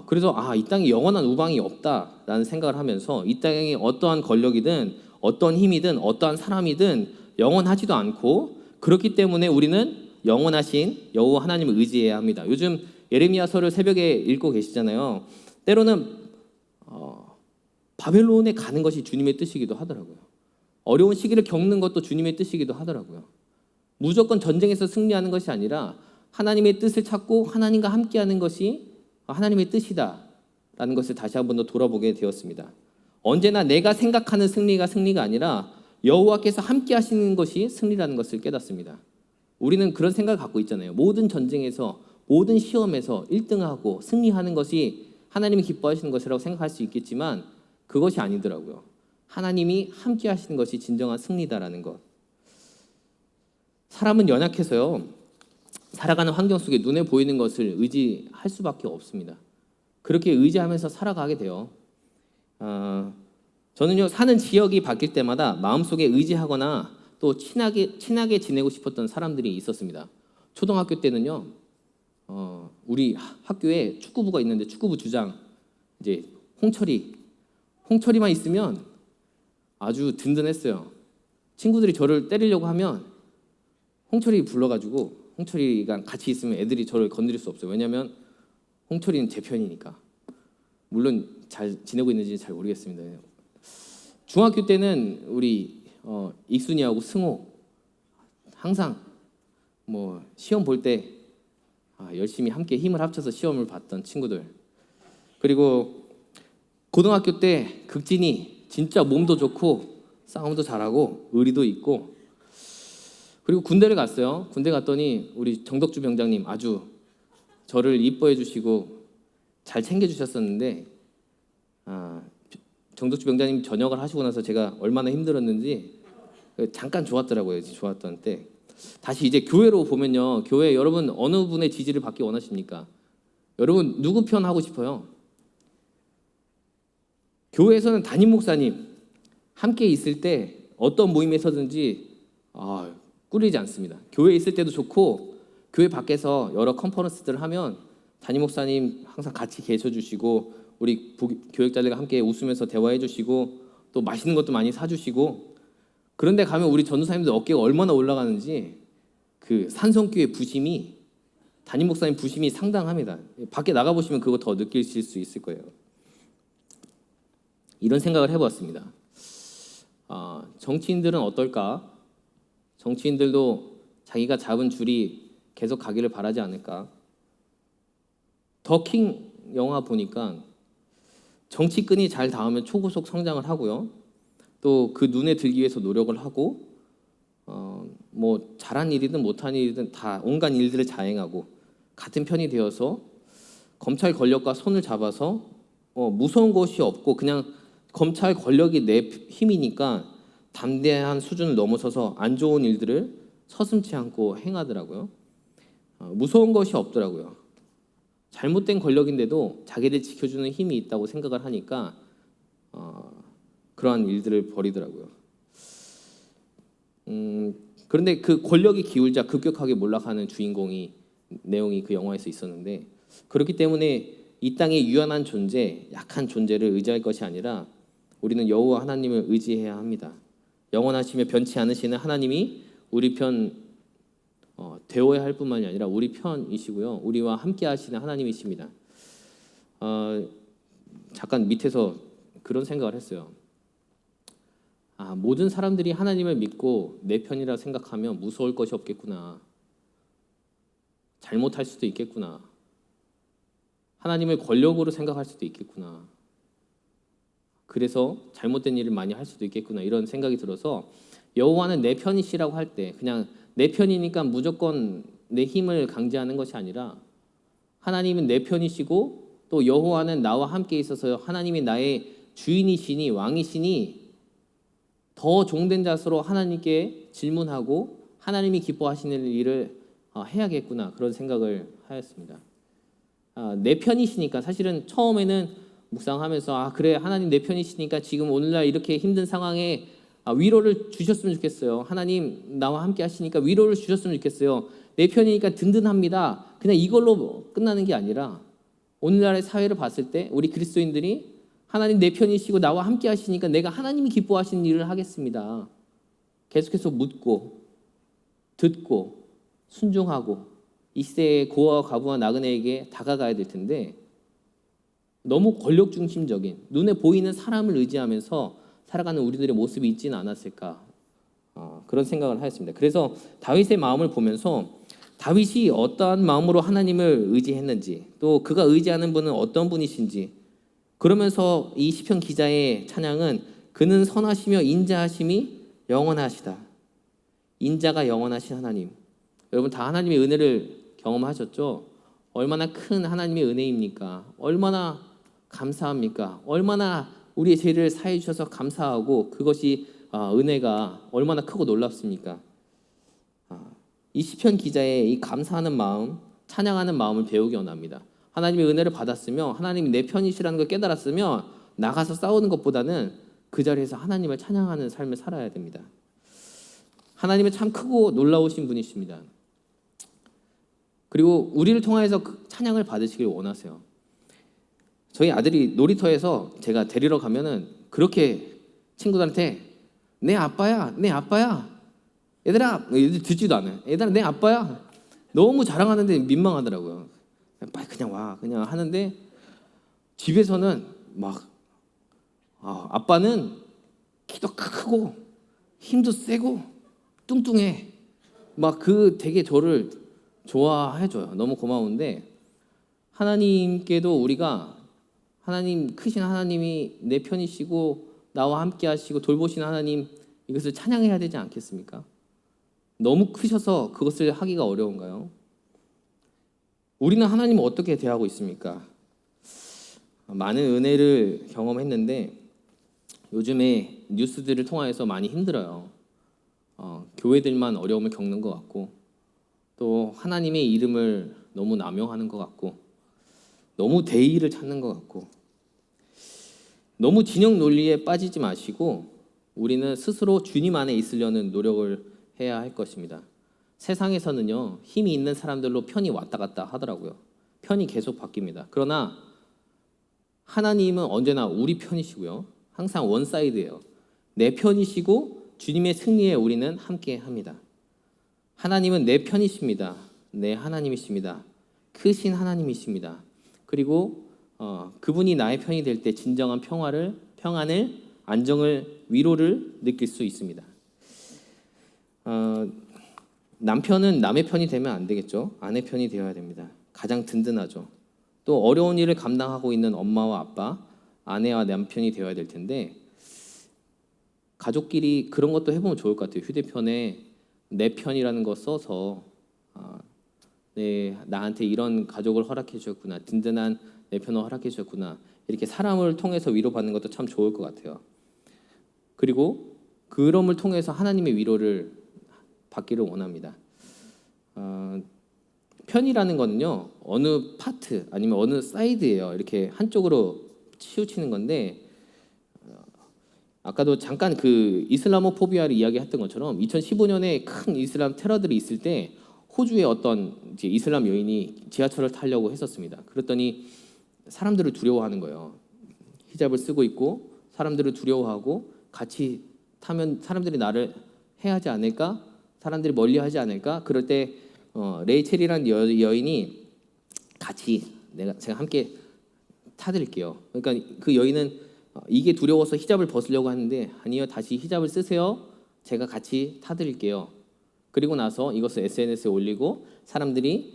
그래서 이 땅에 영원한 우방이 없다라는 생각을 하면서 이 땅에 어떠한 권력이든 어떠한 힘이든 어떠한 사람이든 영원하지도 않고 그렇기 때문에 우리는 영원하신 여호와 하나님을 의지해야 합니다. 요즘 예레미야서를 새벽에 읽고 계시잖아요. 때로는 바벨론에 가는 것이 주님의 뜻이기도 하더라고요. 어려운 시기를 겪는 것도 주님의 뜻이기도 하더라고요. 무조건 전쟁에서 승리하는 것이 아니라 하나님의 뜻을 찾고 하나님과 함께하는 것이 하나님의 뜻이다라는 것을 다시 한번 더 돌아보게 되었습니다. 언제나 내가 생각하는 승리가 아니라 여호와께서 함께하시는 것이 승리라는 것을 깨닫습니다. 우리는 그런 생각을 갖고 있잖아요. 모든 전쟁에서 모든 시험에서 1등하고 승리하는 것이 하나님이 기뻐하시는 것이라고 생각할 수 있겠지만 그것이 아니더라고요. 하나님이 함께 하시는 것이 진정한 승리다라는 것. 사람은 연약해서요. 살아가는 환경 속에 눈에 보이는 것을 의지할 수밖에 없습니다. 그렇게 의지하면서 살아가게 돼요. 저는요. 사는 지역이 바뀔 때마다 마음속에 의지하거나 또 친하게 지내고 싶었던 사람들이 있었습니다. 초등학교 때는요. 우리 학교에 축구부가 있는데 축구부 주장 이제 홍철이만 있으면 아주 든든했어요. 친구들이 저를 때리려고 하면 홍철이 불러가지고 홍철이가 같이 있으면 애들이 저를 건드릴 수 없어요. 왜냐하면 홍철이는 제 편이니까. 물론 잘 지내고 있는지 잘 모르겠습니다. 중학교 때는 우리 익순이하고 승호 항상 뭐 시험 볼 때 열심히 함께 힘을 합쳐서 시험을 봤던 친구들. 그리고 고등학교 때 극진이 진짜 몸도 좋고 싸움도 잘하고 의리도 있고. 그리고 군대를 갔어요. 군대 갔더니 우리 정덕주 병장님 아주 저를 이뻐해 주시고 잘 챙겨 주셨었는데 정덕주 병장님 전역을 하시고 나서 제가 얼마나 힘들었는지 잠깐 좋았더라고요. 좋았던 때. 다시 이제 교회로 보면요. 교회 여러분 어느 분의 지지를 받기 원하십니까? 여러분 누구 편 하고 싶어요? 교회에서는 담임 목사님 함께 있을 때 어떤 모임에서든지 꿀리지 않습니다. 교회에 있을 때도 좋고 교회 밖에서 여러 컨퍼런스들을 하면 담임 목사님 항상 같이 계셔 주시고 우리 교육자들과 함께 웃으면서 대화해 주시고 또 맛있는 것도 많이 사 주시고 그런데 가면 우리 전도사님들 어깨가 얼마나 올라가는지 그 산성교회 부심이 담임 목사님 부심이 상당합니다. 밖에 나가 보시면 그거 더 느끼실 수 있을 거예요. 이런 생각을 해보았습니다. 정치인들은 어떨까? 정치인들도 자기가 잡은 줄이 계속 가기를 바라지 않을까? 더킹 영화 보니까 정치끈이 잘 닿으면 초고속 성장을 하고요. 또 그 눈에 들기 위해서 노력을 하고 뭐 잘한 일이든 못한 일이든 다 온갖 일들을 자행하고 같은 편이 되어서 검찰 권력과 손을 잡아서 무서운 것이 없고 그냥 검찰 권력이 내 힘이니까 담대한 수준을 넘어서서 안 좋은 일들을 서슴지 않고 행하더라고요. 무서운 것이 없더라고요. 잘못된 권력인데도 자기를 지켜주는 힘이 있다고 생각을 하니까 그러한 일들을 벌이더라고요. 그런데 그 권력이 기울자 급격하게 몰락하는 주인공이 내용이 그 영화에서 있었는데 그렇기 때문에 이 땅의 유한한 존재, 약한 존재를 의지할 것이 아니라 우리는 여호와 하나님을 의지해야 합니다. 영원하시며 변치 않으시는 하나님이 우리 편 되어야 할 뿐만이 아니라 우리 편이시고요. 우리와 함께 하시는 하나님이십니다. 잠깐 밑에서 그런 생각을 했어요. 모든 사람들이 하나님을 믿고 내 편이라 생각하면 무서울 것이 없겠구나. 잘못할 수도 있겠구나. 하나님을 권력으로 생각할 수도 있겠구나. 그래서 잘못된 일을 많이 할 수도 있겠구나. 이런 생각이 들어서 여호와는 내 편이시라고 할 때 그냥 내 편이니까 무조건 내 힘을 강제하는 것이 아니라 하나님은 내 편이시고 또 여호와는 나와 함께 있어서 하나님이 나의 주인이시니 왕이시니 더 종된 자세로 하나님께 질문하고 하나님이 기뻐하시는 일을 해야겠구나 그런 생각을 하였습니다. 내 편이시니까 사실은 처음에는 묵상하면서 그래 하나님 내 편이시니까 지금 오늘날 이렇게 힘든 상황에 위로를 주셨으면 좋겠어요. 하나님 나와 함께 하시니까 위로를 주셨으면 좋겠어요. 내 편이니까 든든합니다. 그냥 이걸로 끝나는 게 아니라 오늘날의 사회를 봤을 때 우리 그리스도인들이 하나님 내 편이시고 나와 함께 하시니까 내가 하나님이 기뻐하시는 일을 하겠습니다. 계속해서 묻고 듣고 순종하고 이 시대의 고아와 과부와 나그네에게 다가가야 될 텐데 너무 권력 중심적인 눈에 보이는 사람을 의지하면서 살아가는 우리들의 모습이 있지는 않았을까 그런 생각을 하였습니다. 그래서 다윗의 마음을 보면서 다윗이 어떠한 마음으로 하나님을 의지했는지 또 그가 의지하는 분은 어떤 분이신지 그러면서 이 시편 기자의 찬양은 그는 선하시며 인자하심이 영원하시다. 인자가 영원하신 하나님. 여러분 다 하나님의 은혜를 경험하셨죠? 얼마나 큰 하나님의 은혜입니까? 얼마나 감사합니까? 얼마나 우리의 죄를 사해 주셔서 감사하고 그것이 은혜가 얼마나 크고 놀랍습니까? 이 시편 기자의 이 감사하는 마음, 찬양하는 마음을 배우기 원합니다. 하나님의 은혜를 받았으며 하나님이 내 편이시라는 걸 깨달았으면 나가서 싸우는 것보다는 그 자리에서 하나님을 찬양하는 삶을 살아야 됩니다. 하나님은 참 크고 놀라우신 분이십니다. 그리고 우리를 통하여서 그 찬양을 받으시길 원하세요. 저희 아들이 놀이터에서 제가 데리러 가면은 그렇게 친구들한테 내 아빠야, 내 아빠야. 얘들아, 얘들 듣지도 않아요. 얘들아, 내 아빠야. 너무 자랑하는데 민망하더라고요. 빨리 그냥 와, 그냥 하는데 집에서는 막 아빠는 키도 크고 힘도 세고 뚱뚱해. 막 되게 저를 좋아해줘요. 너무 고마운데 하나님께도 우리가 하나님 크신 하나님이 내 편이시고 나와 함께 하시고 돌보시는 하나님 이것을 찬양해야 되지 않겠습니까? 너무 크셔서 그것을 하기가 어려운가요? 우리는 하나님을 어떻게 대하고 있습니까? 많은 은혜를 경험했는데 요즘에 뉴스들을 통하여서 많이 힘들어요. 교회들만 어려움을 겪는 것 같고 또 하나님의 이름을 너무 남용하는 것 같고 너무 대의를 찾는 것 같고 너무 진영 논리에 빠지지 마시고 우리는 스스로 주님 안에 있으려는 노력을 해야 할 것입니다. 세상에서는요 힘이 있는 사람들로 편이 왔다 갔다 하더라고요. 편이 계속 바뀝니다. 그러나 하나님은 언제나 우리 편이시고요. 항상 원사이드예요. 내 편이시고 주님의 승리에 우리는 함께 합니다. 하나님은 내 편이십니다. 내 하나님이십니다. 크신 하나님이십니다. 그리고 그분이 나의 편이 될 때 진정한 평안을, 안정을, 위로를 느낄 수 있습니다. 남편은 남의 편이 되면 안 되겠죠. 아내 편이 되어야 됩니다. 가장 든든하죠. 또 어려운 일을 감당하고 있는 엄마와 아빠, 아내와 남편이 되어야 될 텐데 가족끼리 그런 것도 해보면 좋을 것 같아요. 휴대폰에 내 편이라는 거 써서 네, 나한테 이런 가족을 허락해 주셨구나, 든든한 내 편을 허락해 주셨구나, 이렇게 사람을 통해서 위로받는 것도 참 좋을 것 같아요. 그리고 그럼을 통해서 하나님의 위로를 받기를 원합니다. 편이라는 거는요, 어느 파트 아니면 어느 사이드예요. 이렇게 한쪽으로 치우치는 건데, 아까도 잠깐 그 이슬라모포비아를 이야기했던 것처럼 2015년에 큰 이슬람 테러들이 있을 때 호주의 어떤 이제 이슬람 여인이 지하철을 타려고 했었습니다. 그랬더니 사람들을 두려워하는 거예요. 히잡을 쓰고 있고 사람들을 두려워하고 같이 타면 사람들이 나를 해하지 않을까? 사람들이 멀리하지 않을까? 그럴 때 레이첼이라는 여인이 같이 제가 함께 타드릴게요. 그러니까 그 여인은 이게 두려워서 히잡을 벗으려고 하는데, 아니요, 다시 히잡을 쓰세요. 제가 같이 타드릴게요. 그리고 나서 이것을 SNS에 올리고 사람들이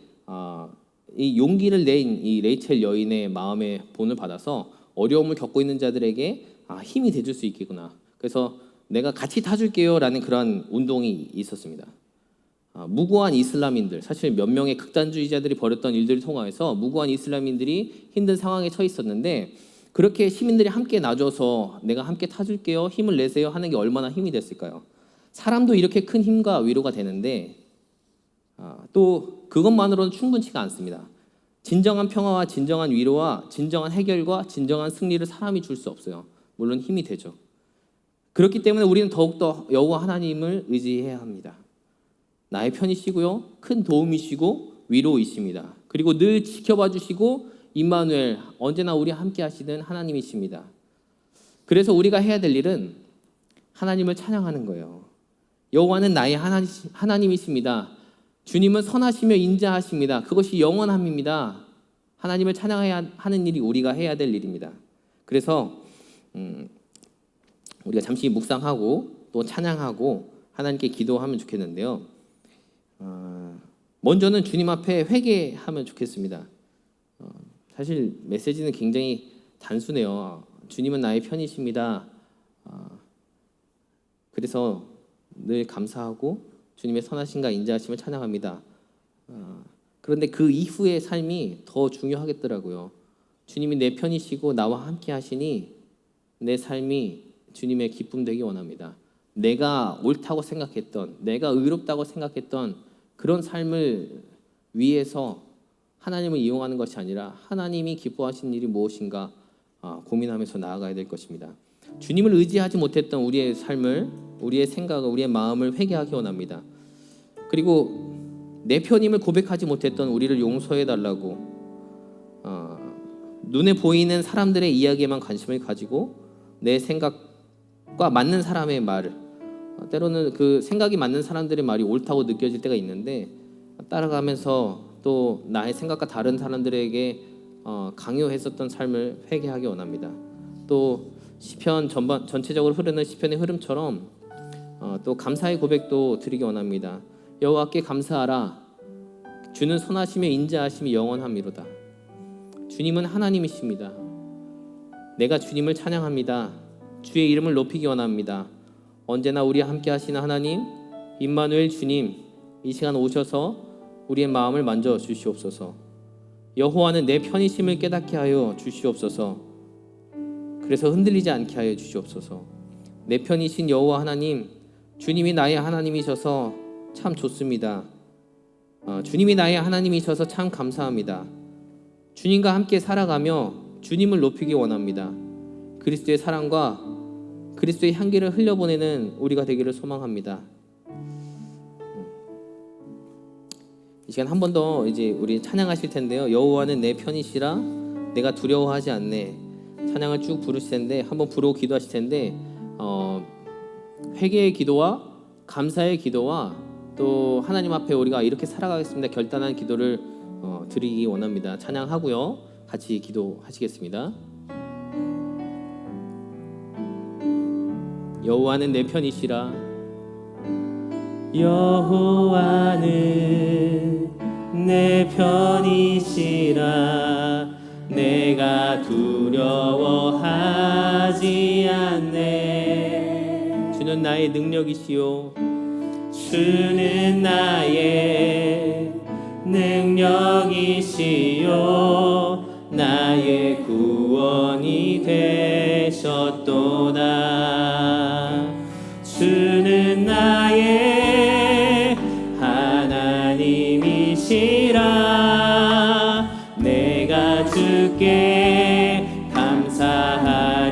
이 용기를 낸 이 레이첼 여인의 마음의 본을 받아서 어려움을 겪고 있는 자들에게 힘이 돼줄 수 있겠구나. 그래서 내가 같이 타줄게요라는 그런 운동이 있었습니다. 무고한 이슬람인들, 사실 몇 명의 극단주의자들이 벌였던 일들을 통해서 무고한 이슬람인들이 힘든 상황에 처해 있었는데, 그렇게 시민들이 함께 놔줘서 내가 함께 타줄게요, 힘을 내세요 하는 게 얼마나 힘이 됐을까요? 사람도 이렇게 큰 힘과 위로가 되는데 또 그것만으로는 충분치가 않습니다. 진정한 평화와 진정한 위로와 진정한 해결과 진정한 승리를 사람이 줄 수 없어요. 물론 힘이 되죠. 그렇기 때문에 우리는 더욱더 여호와 하나님을 의지해야 합니다. 나의 편이시고요, 큰 도움이시고 위로이십니다. 그리고 늘 지켜봐 주시고 임마누엘, 언제나 우리 함께 하시는 하나님이십니다. 그래서 우리가 해야 될 일은 하나님을 찬양하는 거예요. 여호와는 나의 하나님이십니다. 주님은 선하시며 인자하십니다. 그것이 영원함입니다. 하나님을 찬양해야 하는 일이 우리가 해야 될 일입니다. 그래서 우리가 잠시 묵상하고 또 찬양하고 하나님께 기도하면 좋겠는데요. 먼저는 주님 앞에 회개하면 좋겠습니다. 사실 메시지는 굉장히 단순해요. 주님은 나의 편이십니다. 그래서 늘 감사하고 주님의 선하심과 인자하심을 찬양합니다. 그런데 그 이후의 삶이 더 중요하겠더라고요. 주님이 내 편이시고 나와 함께 하시니 내 삶이 주님의 기쁨 되기 원합니다. 내가 옳다고 생각했던, 내가 의롭다고 생각했던 그런 삶을 위해서 하나님을 이용하는 것이 아니라 하나님이 기뻐하시는 일이 무엇인가 고민하면서 나아가야 될 것입니다. 주님을 의지하지 못했던 우리의 삶을, 우리의 생각을, 우리의 마음을 회개하기 원합니다. 그리고 내 편임을 고백하지 못했던 우리를 용서해 달라고 눈에 보이는 사람들의 이야기에만 관심을 가지고 내 생각과 맞는 사람의 말을, 때로는 그 생각이 맞는 사람들의 말이 옳다고 느껴질 때가 있는데 따라가면서 또 나의 생각과 다른 사람들에게 강요했었던 삶을 회개하기 원합니다. 또 시편 전체적으로 흐르는 시편의 흐름처럼 또 감사의 고백도 드리기 원합니다. 여호와께 감사하라. 주는 선하시며 인자하심이 영원함이로다. 주님은 하나님이십니다. 내가 주님을 찬양합니다. 주의 이름을 높이기 원합니다. 언제나 우리와 함께 하시는 하나님, 임마누엘 주님, 이 시간 오셔서 우리의 마음을 만져 주시옵소서. 여호와는 내 편이심을 깨닫게 하여 주시옵소서. 그래서 흔들리지 않게 하여 주시옵소서. 내 편이신 여호와 하나님, 주님이 나의 하나님이셔서 참 좋습니다. 주님이 나의 하나님이셔서 참 감사합니다. 주님과 함께 살아가며 주님을 높이기 원합니다. 그리스도의 사랑과 그리스도의 향기를 흘려보내는 우리가 되기를 소망합니다. 이 시간 한 번 더 이제 우리 찬양하실 텐데요. 여호와는 내 편이시라 내가 두려워하지 않네. 찬양을 쭉 부르실 텐데 한번 부르고 기도하실 텐데 회개의 기도와 감사의 기도와 또 하나님 앞에 우리가 이렇게 살아가겠습니다 결단한 기도를 드리기 원합니다. 찬양하고요, 같이 기도하시겠습니다. 여호와는 내 편이시라.
여호와는 내 편이시라. 내가 두려워하지 않네.
주는 나의 능력이시요
주는 나의 능력이시요 나의 구원이 되셨도다. 주는 나의 하나님이시라. 내가 주께 감사하리이다.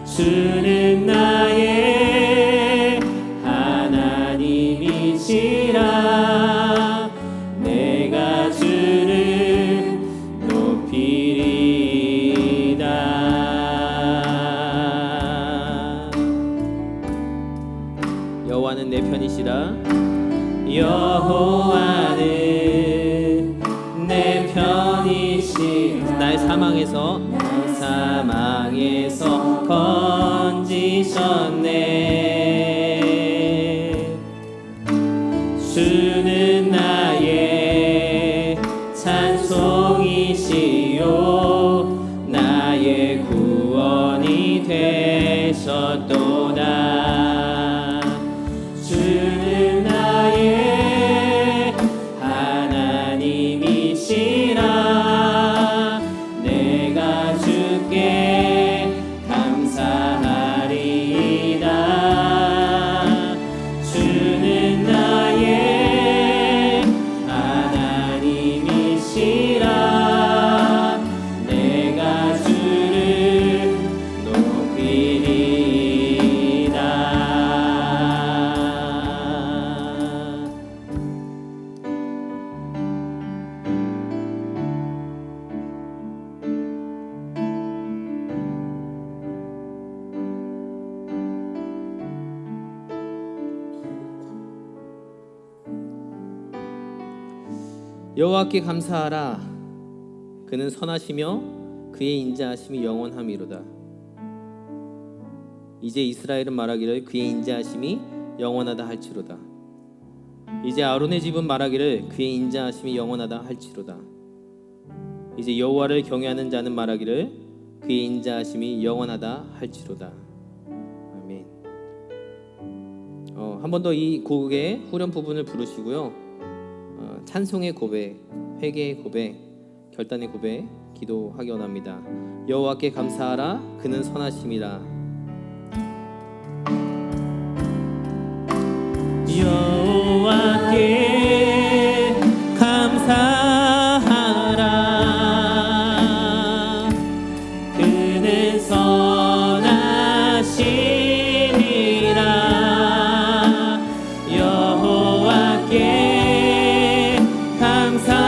주는 나의 하나님이시라. 내가 주를 높이리이다.
여호와는 내 편이시라.
여호와는 내 편이시라.
나의 사망에서 건지셨네.
주는 나의 찬송이시요 나의 구원이 되셨도다. 주는 나의 하나님이시라. 내가 주께 감사하리이다. 주는 나의 하나님이시라. 내가 주를 높이리이다.
여호와께 감사하라. 그는 선하시며 그의 인자하심이 영원함이로다. 이제 이스라엘은 말하기를 그의 인자하심이 영원하다 할지로다. 이제 아론의 집은 말하기를 그의 인자하심이 영원하다 할지로다. 이제 여호와를 경외하는 자는 말하기를 그의 인자하심이 영원하다 할지로다. 아멘. 한 번 더 이 곡의 후렴 부분을 부르시고요. 찬송의 고백, 회개의 고백, 결단의 고백 기도하기 원합니다. 여호와께 감사하라. 그는 선하심이라.
여호와께 감사하라. 그는 선하시니라. 여호와께 감사하라.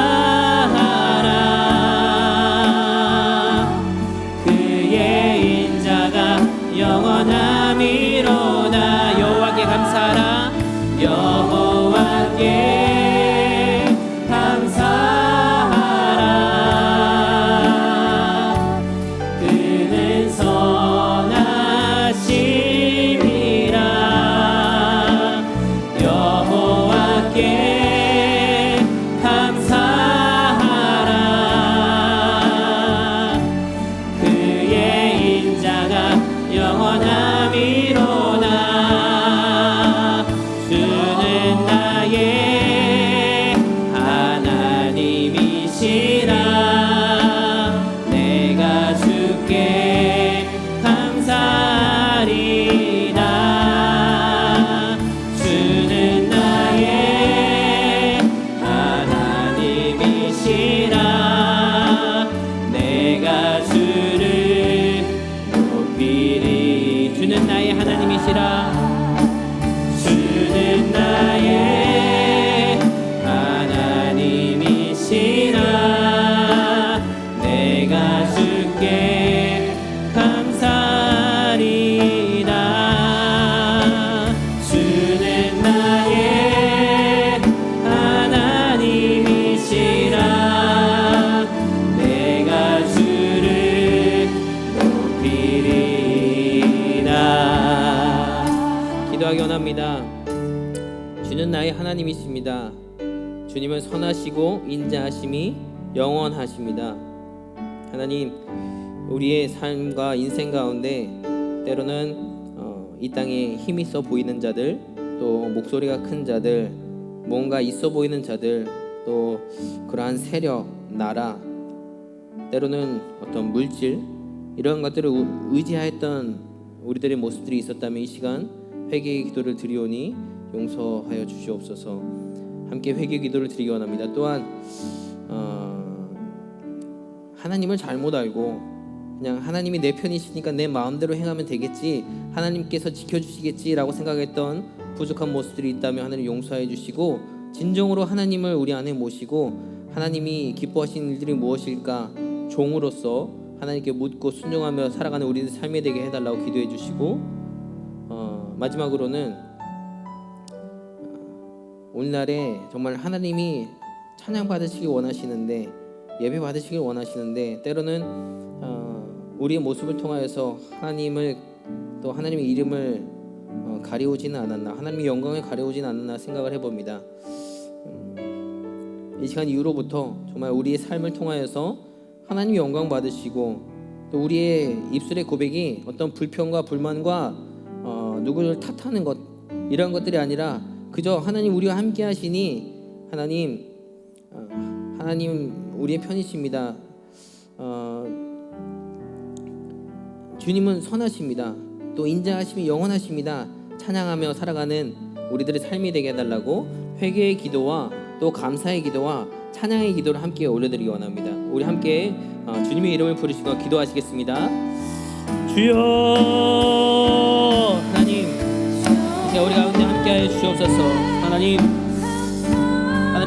그의 인자가 영원함이로다. 여호와께 감사하라. 여호와께 감사하라. 그는 선하심이라. 여호와께 감사하라. 그의 인자가 영원함이로다. 주는 나의 하나님이시라. 내가 주께 감사하리이다. 주는 나의 하나님이시라. 내가 주를 높이리. 주는 나의 하나님이시라. 주는 나의
하나님이십니다. 주님은 선하시고 인자하심이 영원하십니다. 하나님, 우리의 삶과 인생 가운데 때로는 이 땅에 힘 있어 보이는 자들, 또 목소리가 큰 자들, 뭔가 있어 보이는 자들, 또 그러한 세력, 나라, 때로는 어떤 물질, 이런 것들을 의지하였던 우리들의 모습들이 있었다면 이 시간 회개의 기도를 드리오니 용서하여 주시옵소서. 함께 회개 기도를 드리기 원합니다. 또한 하나님을 잘못 알고 그냥 하나님이 내 편이시니까 내 마음대로 행하면 되겠지, 하나님께서 지켜주시겠지라고 생각했던 부족한 모습들이 있다면 하나님 용서해 주시고, 진정으로 하나님을 우리 안에 모시고 하나님이 기뻐하시는 일들이 무엇일까 종으로서 하나님께 묻고 순종하며 살아가는 우리들 삶이 되게 해달라고 기도해 주시고, 마지막으로는 오늘날에 정말 하나님이 찬양 받으시길 원하시는데, 예배 받으시길 원하시는데, 때로는 우리의 모습을 통하여서 하나님을, 또 하나님의 이름을 가려오지는 않았나, 하나님의 영광을 가려오지는 않았나 생각을 해봅니다. 이 시간 이후로부터 정말 우리의 삶을 통하여서 하나님의 영광 받으시고, 또 우리의 입술의 고백이 어떤 불평과 불만과 누구를 탓하는 것, 이런 것들이 아니라 그저 하나님 우리와 함께 하시니 하나님 우리의 편이십니다. 주님은 선하십니다. 또 인자하심이 영원하십니다. 찬양하며 살아가는 우리들의 삶이 되게 해달라고 회개의 기도와 또 감사의 기도와 찬양의 기도를 함께 올려드리기 원합니다. 우리 함께 주님의 이름을 부르시고 기도하시겠습니다. 주여, 하나님, 이제 우리 가운데 함께하여 주시옵소서. 하나님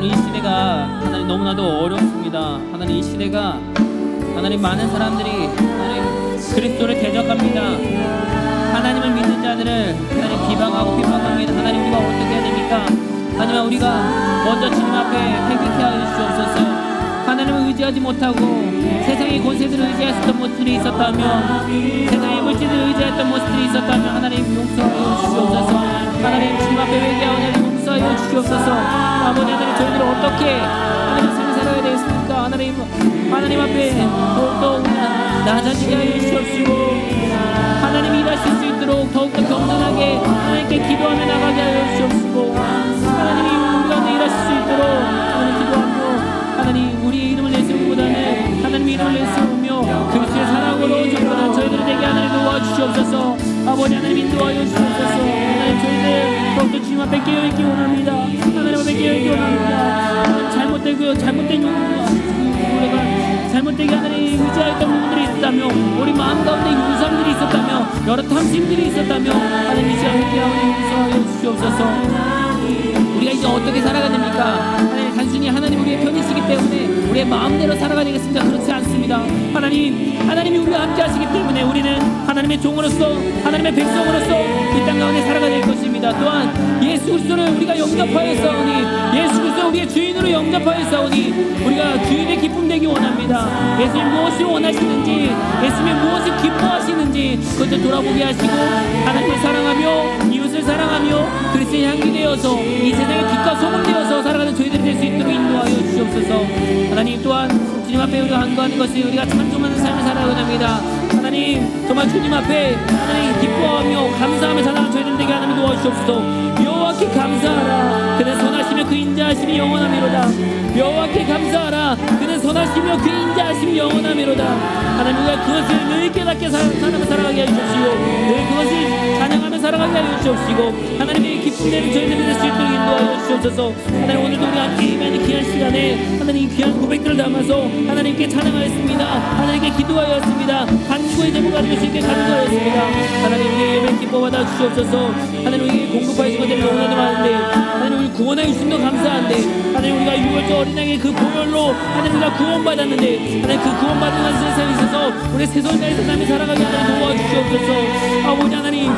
이 시대가 하나님 너무나도 어렵습니다. 하나님 이 시대가 하나님 많은 사람들이 하나님 그리스도를 대적합니다. 하나님을 믿는 자들을 하나님 비방하고 핍박합니다. 하나님 우리가 어떻게 해야 됩니까? 하나님 우리가 먼저 주님 앞에 회개케 하여 주시옵소서. 하나님을 의지하지 못하고 세상의 권세들을 의지했던 모습들이 있었다면, 세상의 물질들을 의지했던 모습들이 있었다면 하나님 용서하여 주시옵소서. 하나님 주님 앞에 회개하여 용서하여 주시옵소서. 아버지 하나님 저희들은 어떻게 하나님 삶을 살아야 되겠습니까? 하나님 앞에 더욱더 낮아지게 하여 주시옵시고, 하나님 일하실 수 있도록 더욱더 겸손하게 하나님께 기도하며 나가게 하여 주시옵시고, 하나님이 우리 가운데 일하실 수 있도록 하나님 기도하며 하나님 우리의 이름을 내세우기보다는 하나님의 이름을 내세우며 그리스도의 사랑으로 전부다 저희들을 되게 하나님 도와주시옵소서. 아버지 하나님 인도하여 주시옵소서. 하나님 저희들 더욱더 주님 앞에 깨어있기 원합니다. 하나님 앞에 깨어있기 원합니다. 잘못되고요, 잘못된 우리가 잘못되게 하나님 의지하였던 부분들이 있었다며, 우리 마음 가운데 용서함들이 있었다며, 여러 탐심들이 있었다며 하나님 이 시간 회개하오니 용서하여 주시옵소서. 우리가 이제 어떻게 살아가야 됩니까? 하나님 단순히 하나님 우리의 편이시기 때문에 우리의 마음대로 살아가야 되겠습니다. 그렇지 않습니다. 하나님이 우리와 함께 하시기 때문에 우리는 하나님의 종으로서, 하나님의 백성으로서 이 땅 가운데 살아가야 될 것입니다. 또한 예수 그리스도를 우리가 영접하였사오니, 예수 그리스도를 우리의 주인으로 영접하였사오니 우리가 주인의 기쁨 되기 원합니다. 예수님 무엇을 원하시는지, 예수님 무엇을 기뻐하시는지 그것을 돌아보게 하시고, 하나님을 사랑하며 이웃을 사랑하며 그리스도의 향기 되어서 이 세상의 빛과 소금 되어서 살아가는 저희들이 될 수 있도록 인도하여 주시옵소서. 하나님 또한 주님 앞에 우리가 간구하는 것이 우리가 찬송하는 삶을 살아가야 합니다. 하나님 정말 주님 앞에 하나님 기뻐하며 감사하며 살아가는 저희들 되게 하나님 도와주시옵소서. 여호와께 감사하라. 그는 선하시며 그 인자하심이 영원하미로다. 여호와께 감사하라. 그는 선하시며 그 인자하심이 영원하미로다. 하나님 우리가 그것을 늘 깨닫게 살아가게 해주시고, 늘 그것을 찬양하며 살아가게 해주시옵시고, 하나님의 기쁨 되는 저희들이 될 수 있도록 인도하여 주시옵소서. 하나님 오늘도 우리 함께 임하는 귀한 시간에 하나님 이 귀한 고백들을 담아서 하나님께 찬양하였습니다. 하나님께 기도하였습니다. 간구의 제목 가지고 주님께 간구하였습니다. 하나님 우리의 예배 기뻐 받아 주시옵소서. 하나님 우리에게 공급하신 것들이 너무나도 많은데, 하나님 우리 구원하여 주신 것 감사한데, 하나님 우리가 6월절 어린양의 그 보혈로 하나님 우리가 구원받았는데, 하나님 그 구원받은 세상에 있어서 우리 세상의 삶을 살아가게 하나님 도와주시옵소서. 아버지 하나님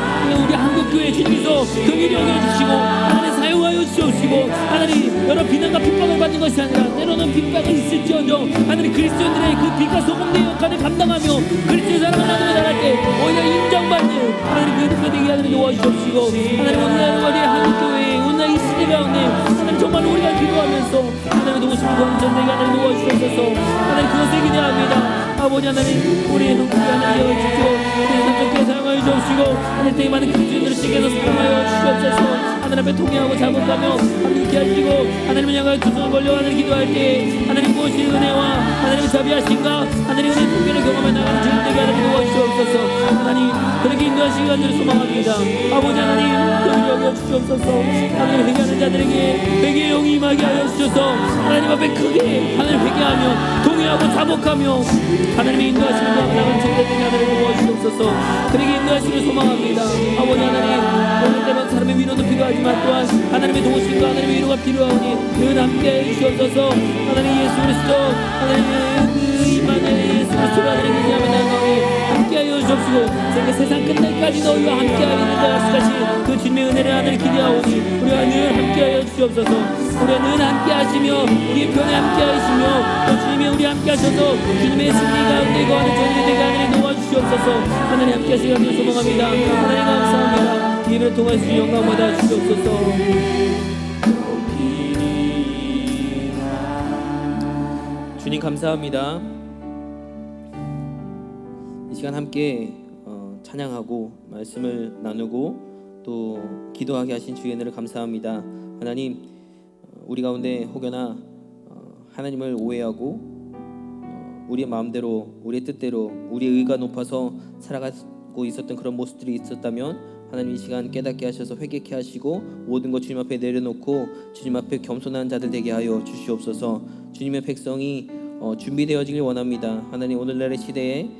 우리 한국교회 주님께서 그 일을 여겨주시고 하나님 사용하여 주시옵시고, 하나님 여러 비난과 핍박을 받는 것이 아니라 때로는 핍박이 있을지언정 하나님 그리스도인들의 그 빛과 소금의 역할을 감당하며 그리스도의 사랑을 나누며 나갈 때 오히려 인정받는 하나님 그 되게 하나님 도와주시옵시고, 하나님 오늘 우리 한국교회 오늘 이 시대 가운데 하나님 정말 우리가 기도하면서 하나님의 도우심을 구하는 전쟁이 하나님 도와주셔서 하나님 그것을 기대합니다. 아버지 하나님 우리의 형제 하나님 여호와시고 우리의 삼촌께 사용하여 주옵시고 하나님 때에 많은 그리스도인들을 시켜서 사용하여 주시옵소서. 하나님 앞에 통회하고 자복하며 함께 하시고 하나님을 향하여 두 손을 벌려 하나님 기도할 때 하나님 무엇이 은혜와 하나님의 자비하신가 하나님 은혜의 풍경을 경험해 나가는 주님 되게 하나님 도와주시옵소서. 하나님 그렇게 인도하시기 간절히 소망합니다. 아버지 하나님 그를 여겨 주시옵소서. 하나님 회개하는 자들에게 회개의 영이 임하게 하여 주셔서 하나님 앞에 크게 하나님 회개하며 통회하고 자복하며 하나님의 인도하심을 나가는 주님 되게 하나님 도와주시옵소서. 그렇게 인도하시길 소망합니다. 아버지 하나님 오늘 때만 사람의 위로도 필요하지만 또한 하나님의 도우심과 하나님의 위로가 필요하오니 늘 함께해 주시옵소서. 하나님 예수 그리스도 하나님의 그 임마누엘 예수 그리스도를 하나님 기대하며 나아가오니 함께하여 주옵시고 세상 끝날까지 너희와 함께하리는 자 약속하신 그 주님의 은혜를 하나님 기대하오니 우리가 늘 함께하여 주시옵소서. 우리가 늘 함께하시며 우리의 편에 함께하시며 또 주님이 우리 함께하셔서 주님의 승리 가운데 거하는 저희들 되게 하나님 도와주시옵소서. 하나님 함께하시기 간절히 소망합니다. 하나님 감사합니다. 예배를 통하여 주신 영광 받아 주시옵소서. 주님 감사합니다. 이 시간 함께 찬양하고 말씀을 나누고 또 기도하게 하신 주의 은혜를 감사합니다. 하나님 우리 가운데 혹여나 하나님을 오해하고 우리의 마음대로 우리의 뜻대로 우리의 의가 높아서 살아가고 있었던 그런 모습들이 있었다면 하나님 이 시간 깨닫게 하셔서 회개케 하시고 모든 것 주님 앞에 내려놓고 주님 앞에 겸손한 자들 되게 하여 주시옵소서. 주님의 백성이 준비되어지길 원합니다. 하나님 오늘날의 시대에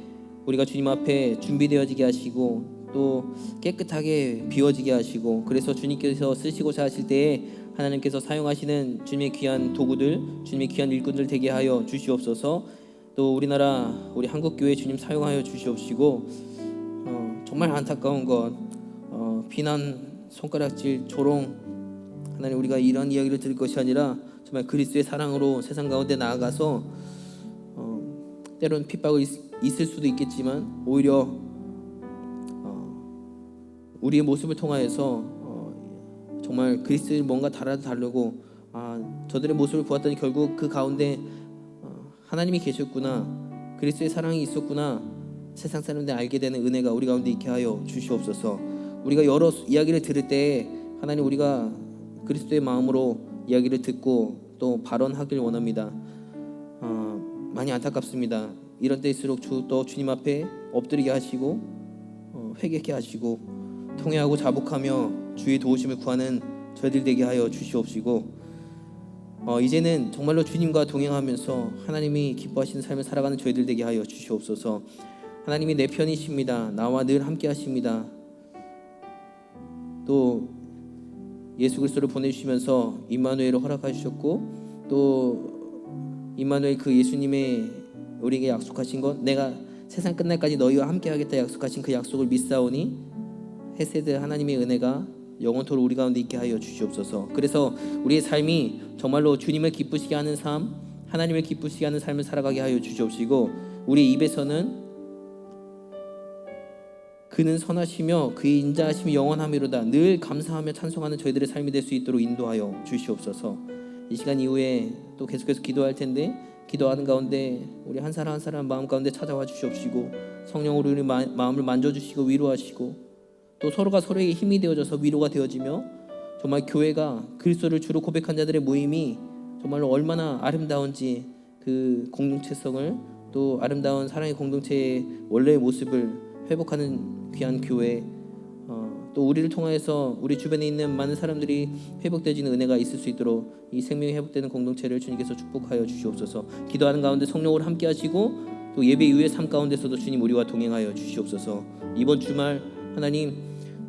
우리가 주님 앞에 준비되어지게 하시고 또 깨끗하게 비워지게 하시고 그래서 주님께서 쓰시고자 하실 때에 하나님께서 사용하시는 주님의 귀한 도구들 주님의 귀한 일꾼들 되게 하여 주시옵소서. 또 우리나라 우리 한국교회 주님 사용하여 주시옵시고 정말 안타까운 것 비난 손가락질 조롱 하나님 우리가 이런 이야기를 들을 것이 아니라 정말 그리스도의 사랑으로 세상 가운데 나아가서 때로는 핍박이 있을 수도 있겠지만 오히려 우리의 모습을 통하여서 정말 그리스도를 뭔가 다르고 저들의 모습을 보았더니 결국 그 가운데 하나님이 계셨구나 그리스도의 사랑이 있었구나 세상 사람들이 알게 되는 은혜가 우리 가운데 있게 하여 주시옵소서. 우리가 여러 이야기를 들을 때 하나님 우리가 그리스도의 마음으로 이야기를 듣고 또 발언하길 원합니다. 많이 안타깝습니다. 이런 때일수록 또 주님 앞에 엎드리게 하시고 회개케 하시고 통회하고 자복하며 주의 도우심을 구하는 저희들 되게 하여 주시옵시고 이제는 정말로 주님과 동행하면서 하나님이 기뻐하시는 삶을 살아가는 저희들 되게 하여 주시옵소서. 하나님이 내 편이십니다. 나와 늘 함께 하십니다. 또 예수 그리스도를 보내주시면서 임마누엘을 허락하셨고 또 임마누엘 그 예수님의 우리에게 약속하신 것 내가 세상 끝날까지 너희와 함께 하겠다 약속하신 그 약속을 믿사오니 헤세드 하나님의 은혜가 영원토록 우리 가운데 있게 하여 주시옵소서. 그래서 우리의 삶이 정말로 주님을 기쁘시게 하는 삶 하나님을 기쁘시게 하는 삶을 살아가게 하여 주시옵시고 우리 입에서는 그는 선하시며 그의 인자하심이 영원하미로다 늘 감사하며 찬송하는 저희들의 삶이 될 수 있도록 인도하여 주시옵소서. 이 시간 이후에 또 계속해서 기도할 텐데 기도하는 가운데 우리 한 사람 한 사람 마음 가운데 찾아와 주시옵시고 성령으로 우리 마음을 만져주시고 위로하시고 또 서로가 서로에게 힘이 되어져서 위로가 되어지며 정말 교회가 그리스도를 주로 고백한 자들의 모임이 정말로 얼마나 아름다운지 그 공동체성을 또 아름다운 사랑의 공동체의 원래의 모습을 회복하는 귀한 교회 또 우리를 통하여서 우리 주변에 있는 많은 사람들이 회복되어지는 은혜가 있을 수 있도록 이 생명이 회복되는 공동체를 주님께서 축복하여 주시옵소서. 기도하는 가운데 성령으로 함께 하시고 또 예배 이후의 삶 가운데서도 주님 우리와 동행하여 주시옵소서. 이번 주말 하나님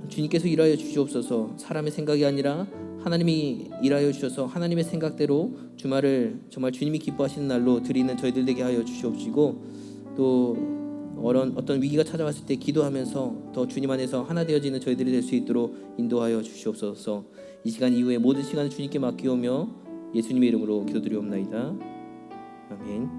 주님께서 일하여 주시옵소서. 사람의 생각이 아니라 하나님이 일하여 주셔서 하나님의 생각대로 주말을 정말 주님이 기뻐하시는 날로 드리는 저희들 되게 하여 주시옵시고 또 어떤 위기가 찾아왔을 때 기도하면서 더 주님 안에서 하나 되어지는 저희들이 될 수 있도록 인도하여 주시옵소서. 이 시간 이후에 모든 시간을 주님께 맡기오며 예수님의 이름으로 기도드리옵나이다. 아멘.